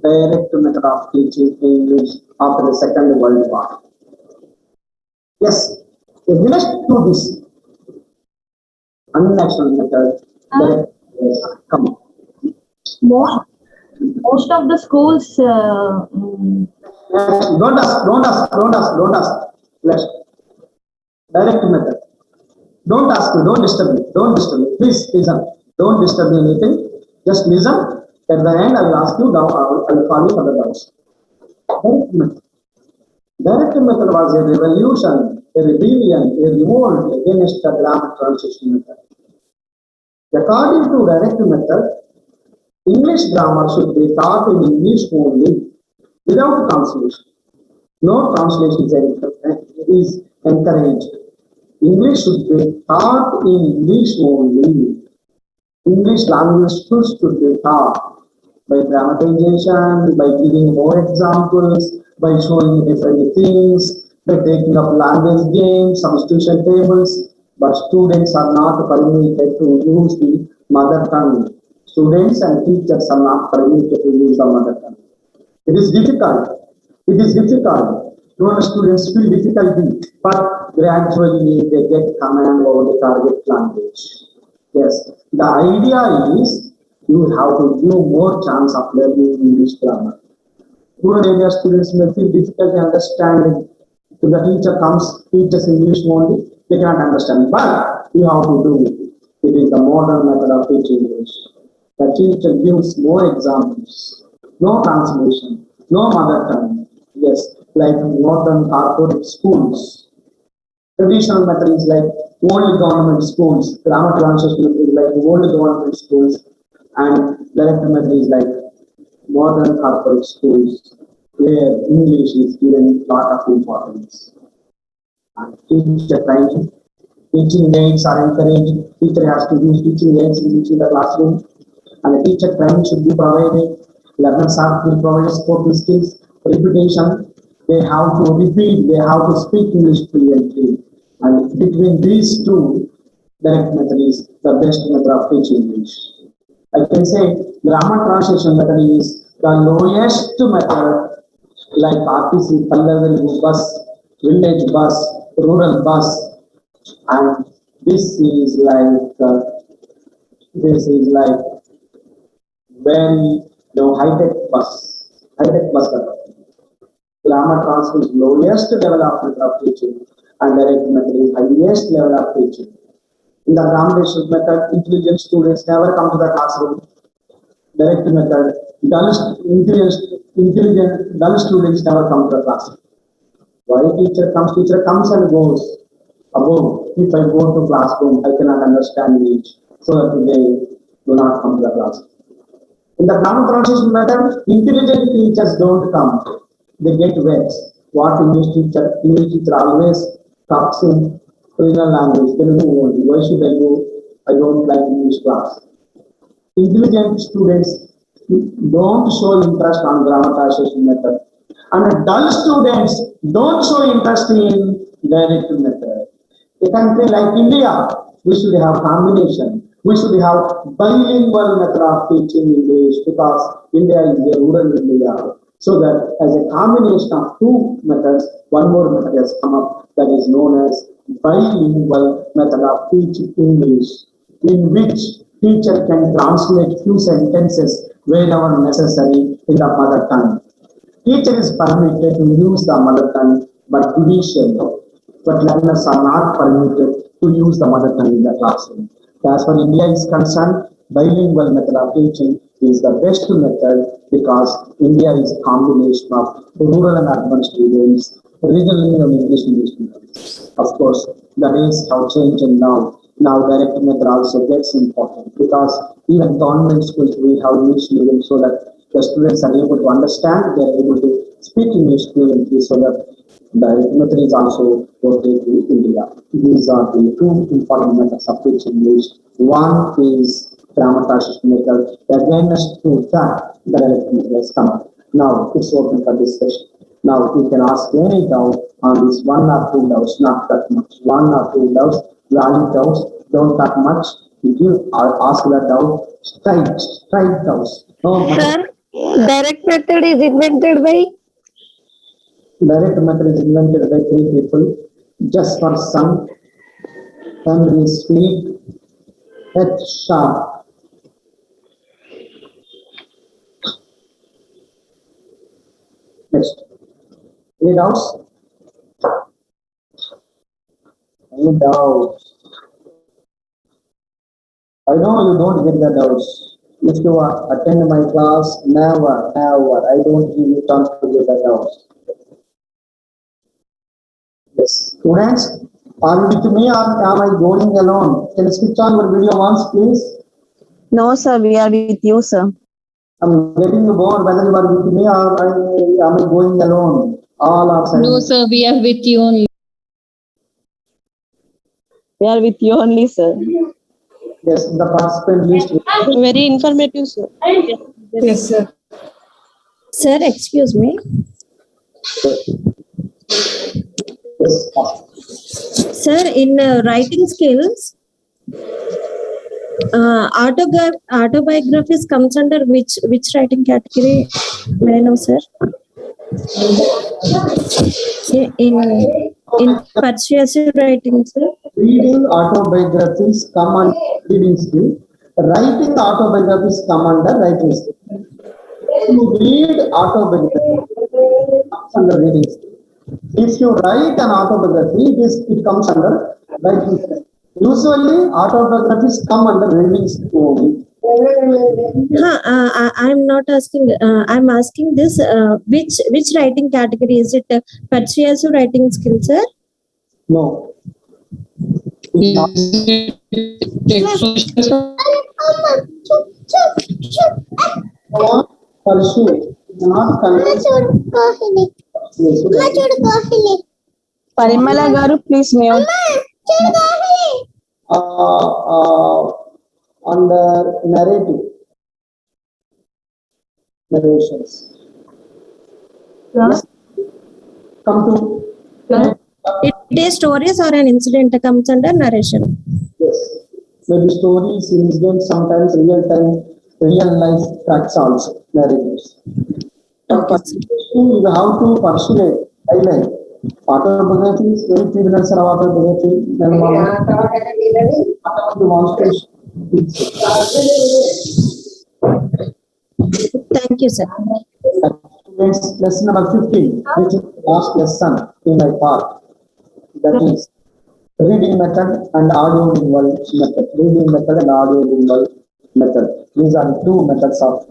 direct method of teaching English after the Second World War. Yes, a village to this unnatural method. Come on. Most of the schools. Don't ask. Let's direct method. Don't ask me. Don't disturb me. Please listen. Don't disturb me anything. Just listen. At the end, I will ask you. I will call you for the doubts. Direct method. Direct method was a revolution, a rebellion, a revolt against the grammar translation method. According to direct method, English grammar should be taught in English only, without translation. No translation is encouraged. English should be taught in English only. English language skills should be taught by dramatization, by giving more examples, by showing different things, by taking up language games, substitution tables, but students are not permitted to use the mother tongue. Students and teachers are not permitted to use the mother tongue. It is difficult. It is difficult. Non students feel difficulty, but gradually they get command over the target language. Yes, the idea is you have to give more chance of learning English grammar. Rural area students may feel difficulty understanding. If the teacher comes, teaches English only, they cannot understand. But you have to do it. It is the modern method of teaching English. The teacher gives more examples, no translation, no mother tongue. Yes, like modern corporate schools. Traditional method is like old government schools. Grammar translation method is like old government schools, and direct method is like modern corporate schools, where English is given a lot of importance. And teacher training, teaching aids are encouraged. Teacher has to use teaching aids in the classroom, and the teacher training should be provided. Learners have to provide spoken skills, repetition. They have to repeat. They have to speak English fluently. And between these two, direct method is the best method of teaching English. I can say grammar translation method is the lowest method, like RTC, bus, village bus, rural bus, and this is like very high-tech bus method. Grammar translation is lowest level of method of teaching, and direct method is highest level of teaching. In the grammar method, intelligent students never come to the classroom. Direct method, dull students never come to the classroom. Why teacher comes and goes. Above, if I go to classroom, I cannot understand English, so that they do not come to the classroom. In the grammar translation method, intelligent teachers don't come. They get vexed. What English teacher always talks in original language, Telugu only. Why should I go? I don't like English class. Intelligent students don't show interest on grammar translation method, and dull students don't show interest in direct method. A country like India, we should have combination. We should have bilingual method of teaching English, because India is a rural India. So that as a combination of two methods, one more method has come up that is known as bilingual method of teaching English, in which teacher can translate few sentences wherever necessary in the mother tongue. Teacher is permitted to use the mother tongue, but judicially. But learners are not permitted to use the mother tongue in the classroom. As far as India is concerned, bilingual method of teaching is the best method, because India is a combination of rural and urban students, regionally and English students. Of course, the days have changed now. Now direct method also gets important, because even government schools we have English medium, so that the students are able to understand, they are able to speak English fluently, so that direct method is also okay to India. These are the two important methods of teaching English. One is grammar translation method. Against to that, the direct method has come up. Now it's open for discussion. Now you can ask any doubt on this, one or two doubts, not that much. One or two doubts, valid doubts, don't that much. If you ask the doubt, straight doubts. No, Sir, direct method is invented by? Direct method is invented by 3 people. Just for some, Henry Sweet, H. Sharp. Next. Any doubts? Any doubts? I know you don't get the doubts. If you attend my class, never, I don't give you chance to get the doubts. Yes. Students, are you with me or am I going alone? Can you switch on your video once, please? No, sir, we are with you, sir. I'm getting bored whether you are with me or am I going alone? All are silent. No, sir, we are with you only. We are with you only, sir. Yes, the participant list. Very informative, sir. Yes, sir. Sir, excuse me. Yes. Sir, in writing skills, autobiographies comes under which writing category? May I know, sir? In persuasive writing, sir. Reading autobiographies come under reading skill. Writing autobiographies come under writing skill. To read autobiography comes under reading skill. If you write an autobiography, it comes under writing skill. Usually, autobiographies come under reading skill only. I'm not asking. I'm asking this. Which writing category is it? Persuasive writing skill, sir? No. Pursue, not convince. Parimala garu, please mute. Under narrations. Yes. Come to. It is stories or an incident comes under narration. Yes. Maybe stories, incidents, sometimes real life facts also, narratives. You have to persuade, highlight. Autobiography is very prevalence of autobiography. Then Thank you, sir. Students, lesson number 15, which is the last lesson in my part. That is reading method and audio lingual method. Reading method and audio lingual method. These are the two methods of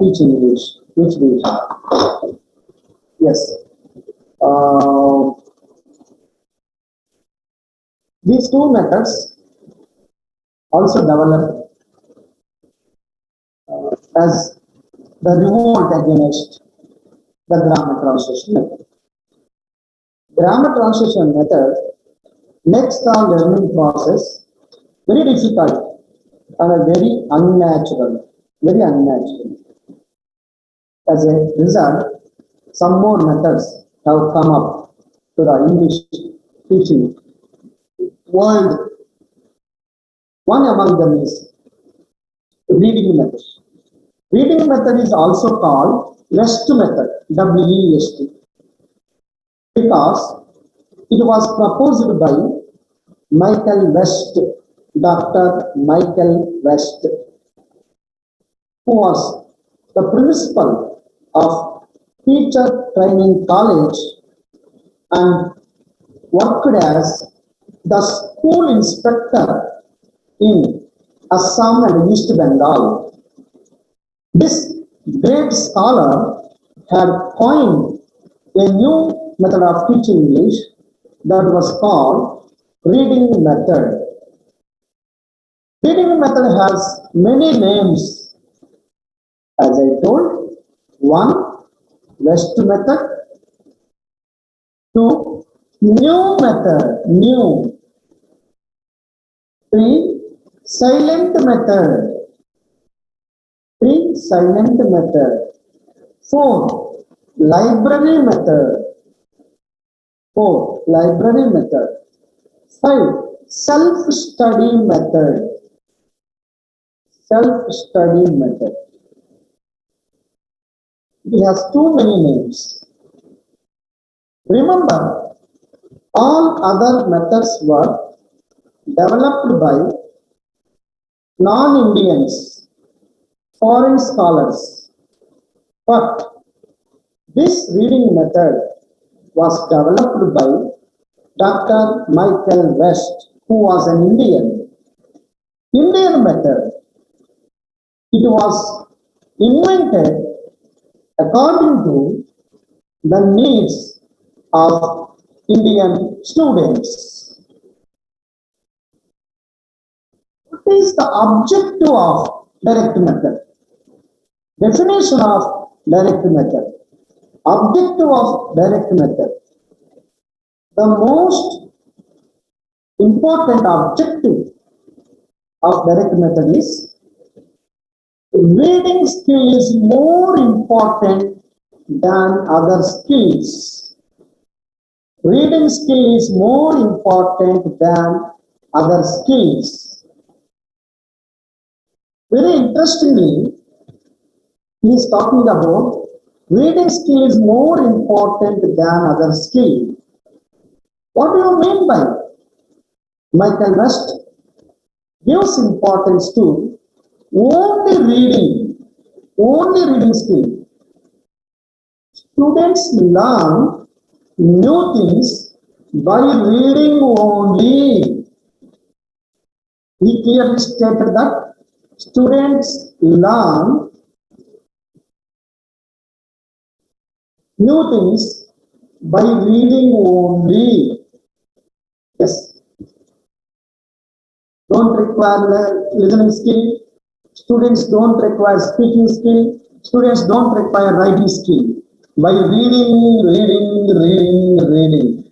teaching English, which we have. Yes. These two methods also developed as the revolt against the grammar translation method. Grammar translation method makes the learning process very difficult and very unnatural. Very unnatural. As a result, some more methods have come up to the English teaching world. One among them is reading method. Reading method is also called West method, W-E-S-T, because it was proposed by Michael West, Dr. Michael West, who was the principal of Teacher Training College and worked as the school inspector in Assam and East Bengal. This great scholar had coined a new method of teaching English that was called reading method. Reading method has many names. As I told, 1. West method. 2. New method, new. 3. Silent method. 3. Silent method. 4. Library method. 4. Library method. 5. Self-study method. Self-study method. It has too many names. Remember, all other methods were developed by non-Indians, foreign scholars. But this reading method was developed by Dr. Michael West, who was an Indian. Indian method. It was invented according to the needs of Indian students. is the objective of direct method? Definition of direct method. Objective of direct method. The most important objective of direct method is reading skill is more important than other skills. Reading skill is more important than other skills. Very interestingly, he is talking about reading skill is more important than other skill. What do you mean by? Michael West gives importance to only reading skill. Students learn new things by reading only. He clearly stated that students learn new things by reading only. Yes. Don't require listening skill. Students don't require speaking skill. Students don't require writing skill. By reading.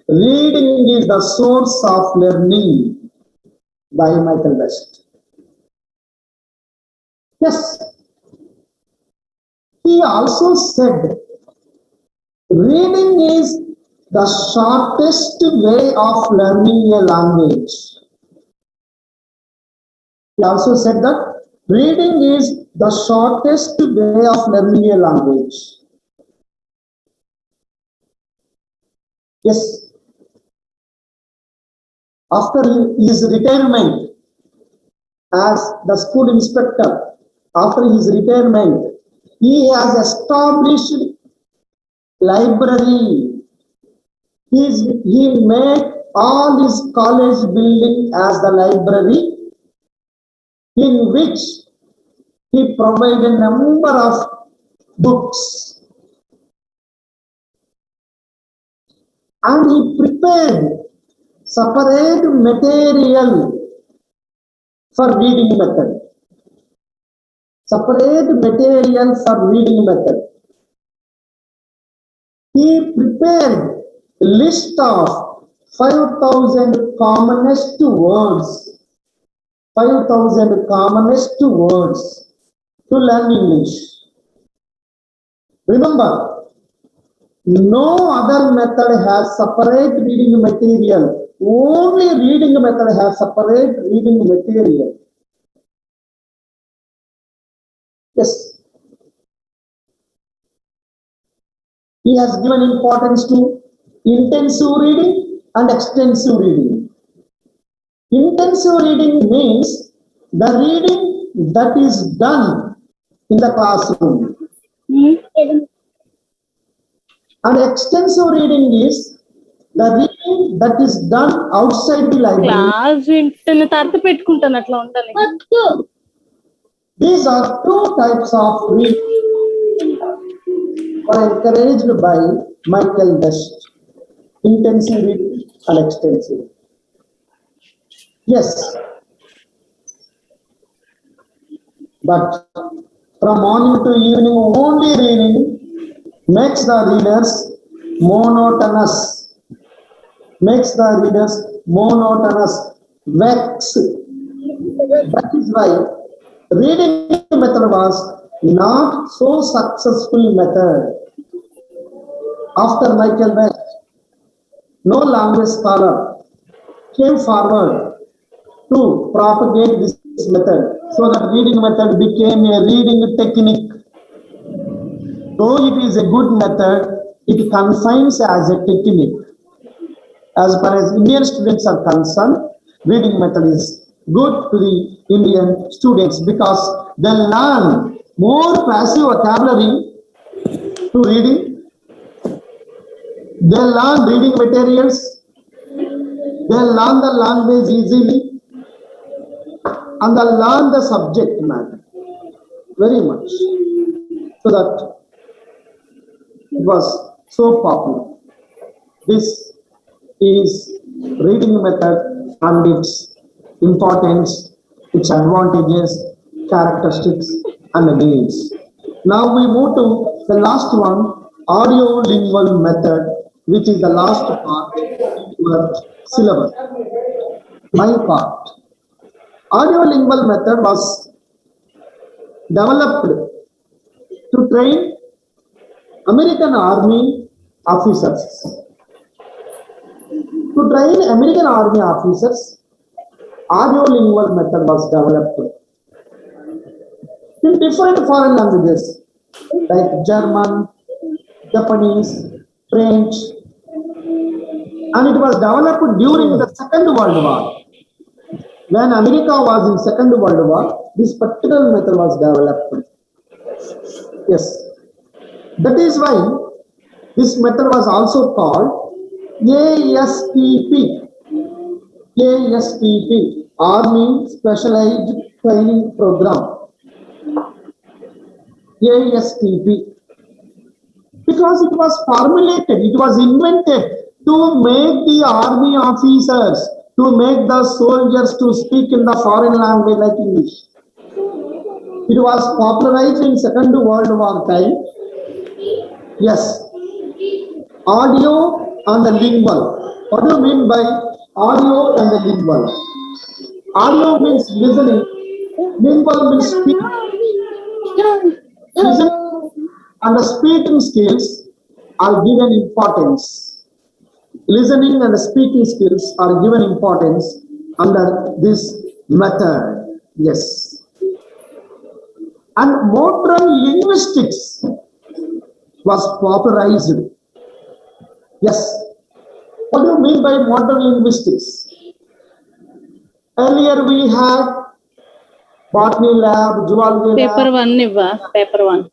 Reading is the source of learning by Michael West. Yes. He also said reading is the shortest way of learning a language. He also said that reading is the shortest way of learning a language. Yes. After his retirement as the school inspector, after his retirement, he has established library. He made all his college building as the library, in which he provided a number of books, and he prepared separate material for reading method. Separate material for reading method. He prepared a list of 5,000 commonest words. 5,000 commonest words to learn English. Remember, no other method has separate reading material. Only reading method has separate reading material. Yes. He has given importance to intensive reading and extensive reading. Intensive reading means the reading that is done in the classroom. And extensive reading is the reading that is done outside the library. Class వింటున్న తర్వాత పెట్టుకుంటాను అట్లా ఉండాలి. These are two types of reading were encouraged by Michael West. Intensive reading and extensive. Yes. But from morning to evening only reading makes the readers monotonous. Makes the readers monotonous, vex. That is why reading method was not so successful method. After Michael West, no language scholar came forward to propagate this method, so that reading method became a reading technique. Though it is a good method, it confines as a technique. As far as Indian students are concerned, reading method is good to the Indian students because they learn more passive vocabulary to reading. They learn reading materials. They learn the language easily, and they learn the subject matter very much. So that it was so popular. This is reading method and its importance its advantages, characteristics, and needs. Now we move to the last one, audio-lingual method, which is the last part of your syllabus. My part. Audio-lingual method was developed to train American Army officers. To train American Army officers, audio-lingual method was developed in different foreign languages like German, Japanese, French, and it was developed during the Second World War. When America was in Second World War, this particular method was developed. Yes, that is why this method was also called ASPP. ASPP, Army Specialized Training Program. ASPP. Because it was formulated, it was invented to make the army officers, to make the soldiers to speak in the foreign language like English. It was popularized in Second World War time. Yes. Audio and the lingual. What do you mean by audio and the lingual? Audio means listening. Lingual means speaking. Listening and the speaking skills are given importance. Listening and the speaking skills are given importance under this method. Yes. And modern linguistics was popularized. Yes. What do you mean by modern linguistics? Earlier we had botany lab, zoology lab. Paper 1 nivva, paper 1.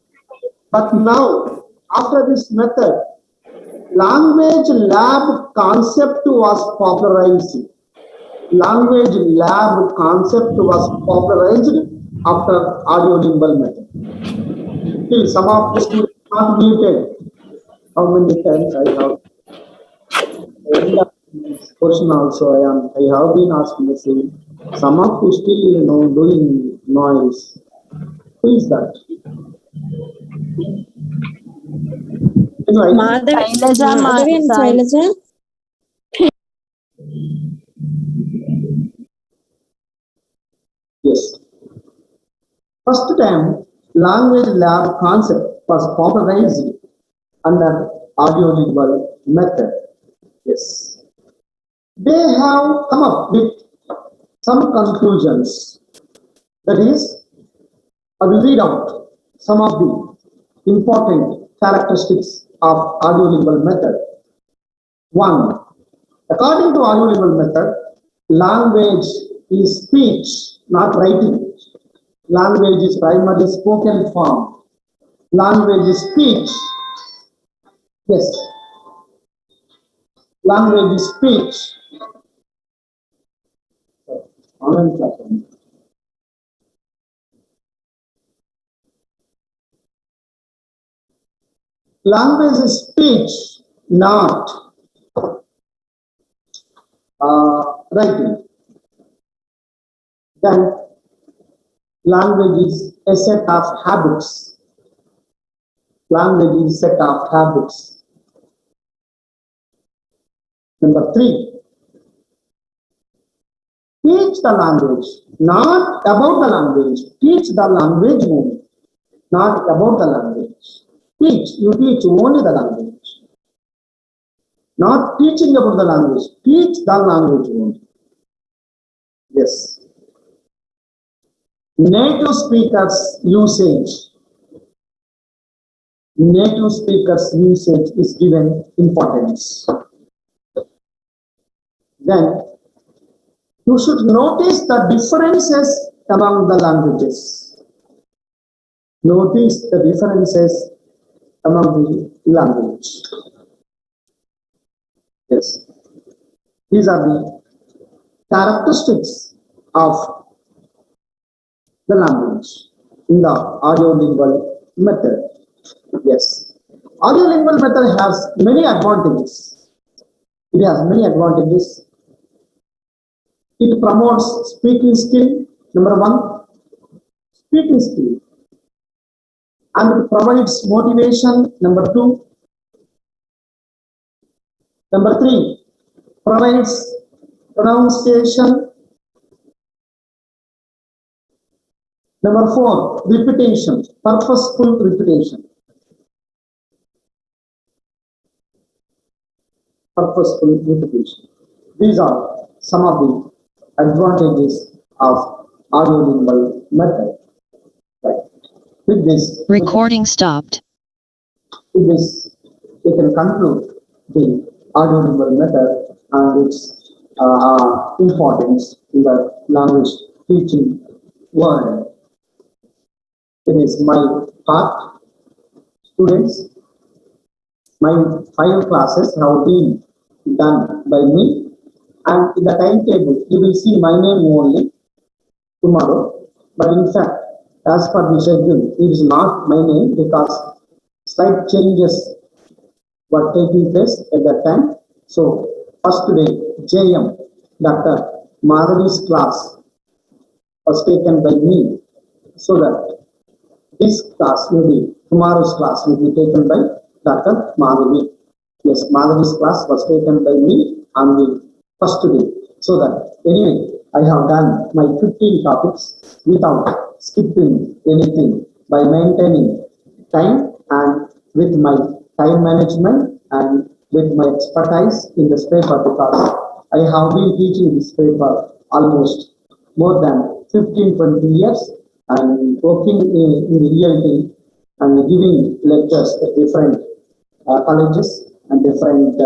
But now, after this method, language lab concept was popularized. Language lab concept was popularized after audio-lingual method. Still, some of the students not muted. How many times I have? In the portion also I have been asking the same. Some of you still doing noise. Who is that? Madhavi and Shailaja. Yes. First time, language lab concept was popularized under audio-lingual method. Yes. They have come up with some conclusions. That is, I will read out some of the important characteristics of audio-lingual method. 1. According to audio-lingual method, language is speech, not writing. Language is primarily spoken form. Language is speech. Yes. Language is speech. Online platform. Language is speech, not writing. Then language is a set of habits. Language is a set of habits. Number 3. Teach the language, not about the language. Teach the language only, not about the language. Teach, you teach only the language. Not teaching about the language. Teach the language only. Yes. Native speakers usage. Native speakers usage is given importance. Then you should notice the differences among the languages. Notice the differences among the language. Yes. These are the characteristics of the language in the audio-lingual method. Yes. Audio-lingual method has many advantages. It has many advantages. It promotes speaking skill, Number one, speaking skill, and it provides motivation. Number two, number three, provides pronunciation. Number four, repetition, purposeful repetition. Purposeful repetition. These are some of the advantages of audio-lingual method. Right. With this, Recording stopped. with this, we can conclude the audio-lingual method and its importance in the language teaching world. It is my part, students. My 5 classes have been done by me, and in the timetable you will see my name only tomorrow. But in fact, as per the schedule, it is not my name because slight changes were taking place at that time. So first day, JM, Dr. Madhavi's class was taken by me, so that this class will be, tomorrow's class will be taken by Dr. Madhavi. Yes, Madhavi's class was taken by me on the first day. So that anyway, I have done my 15 topics without skipping anything, by maintaining time and with my time management and with my expertise in this paper, because I have been teaching this paper almost more than 15-20 years and working in reality and giving lectures at different colleges and different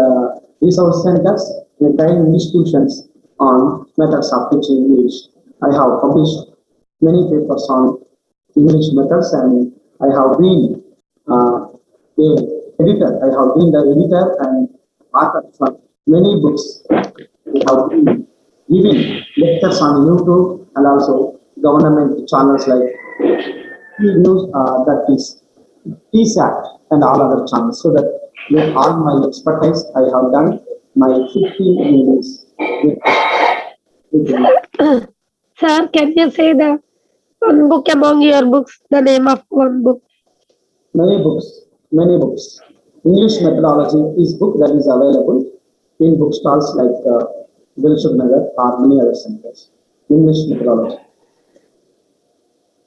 resource centers and training institutions on methods of teaching English. I have published many papers on English methods, and I have been the editor. I have been the editor and author for many books. I have been giving lectures on YouTube and also government channels like news, that is TSAT and all other channels. So that with all my expertise, I have done my 15 English. Sir, can you say the one book among your books, the name of one book? Many books, many books. English methodology is book that is available in bookstalls like Dilshad Nagar or many other centers. English methodology.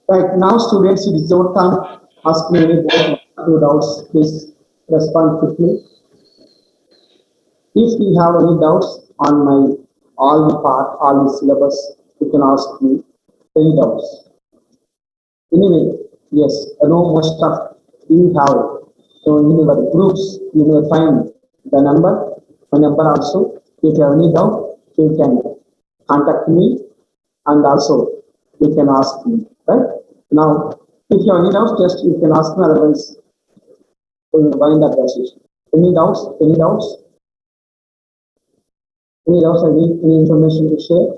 Right now, students, it is your turn. Ask me any doubts. Please respond quickly. If you have any doubts on my all the syllabus, you can ask me any doubts. Anyway, yes, I know most of you have. So in your groups, you may find the number, my number also. If you have any doubt, you can contact me, and also you can ask me. Right now, if you have any doubts, just you can ask me. Otherwise, we will wind up the session. Any doubts? Any doubts? Any doubts? Any information to share?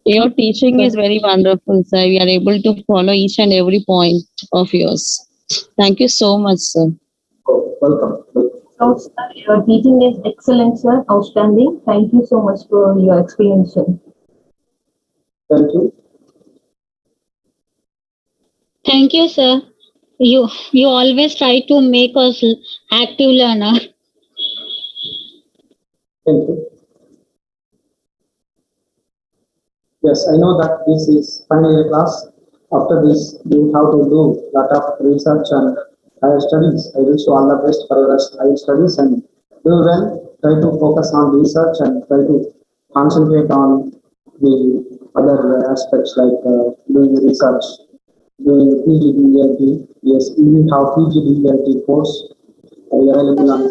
Your teaching is very wonderful, sir. We are able to follow each and every point of yours. Thank you so much, sir. Oh, welcome. So, sir, your teaching is excellent, sir. Outstanding. Thank you so much for your explanation. Thank you. Thank you, sir. You always try to make us active learner. Thank you. Yes, I know that this is final year class. After this, you have to do a lot of research and higher studies. I wish you all the best for your higher studies and do well. Try to focus on research and try to concentrate on the other aspects like doing research, doing PGRRCDE. Yes, we have PGRRCDE course available on.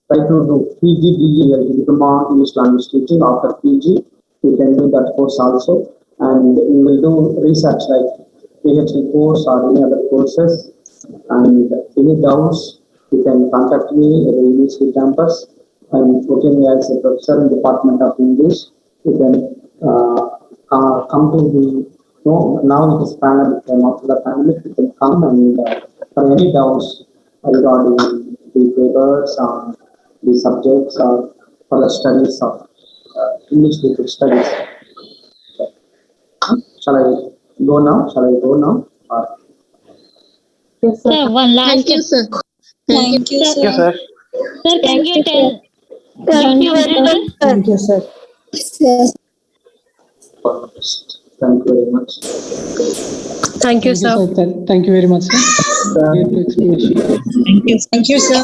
Try to do PGRRCDE, Diploma in English Language Teaching. After PG, you can do that course also, and you will do research like PhD course or any other courses. And any doubts, you can contact me at the University campus. I'm working as a professor in Department of English. You can come to the, no, now it is pandemic, after the pandemic, you can come and for any doubts regarding the papers or the subjects or for the studies of English literature studies. Shall I go now? Or Sir, one last. Thank you, sir. Thank you, Sir, sir. sir, can you tell? Thank you very much, sir. Thank you, sir. thank you very much. Thank you, sir. Thank you very much, sir. Great explanation. Thank you, sir.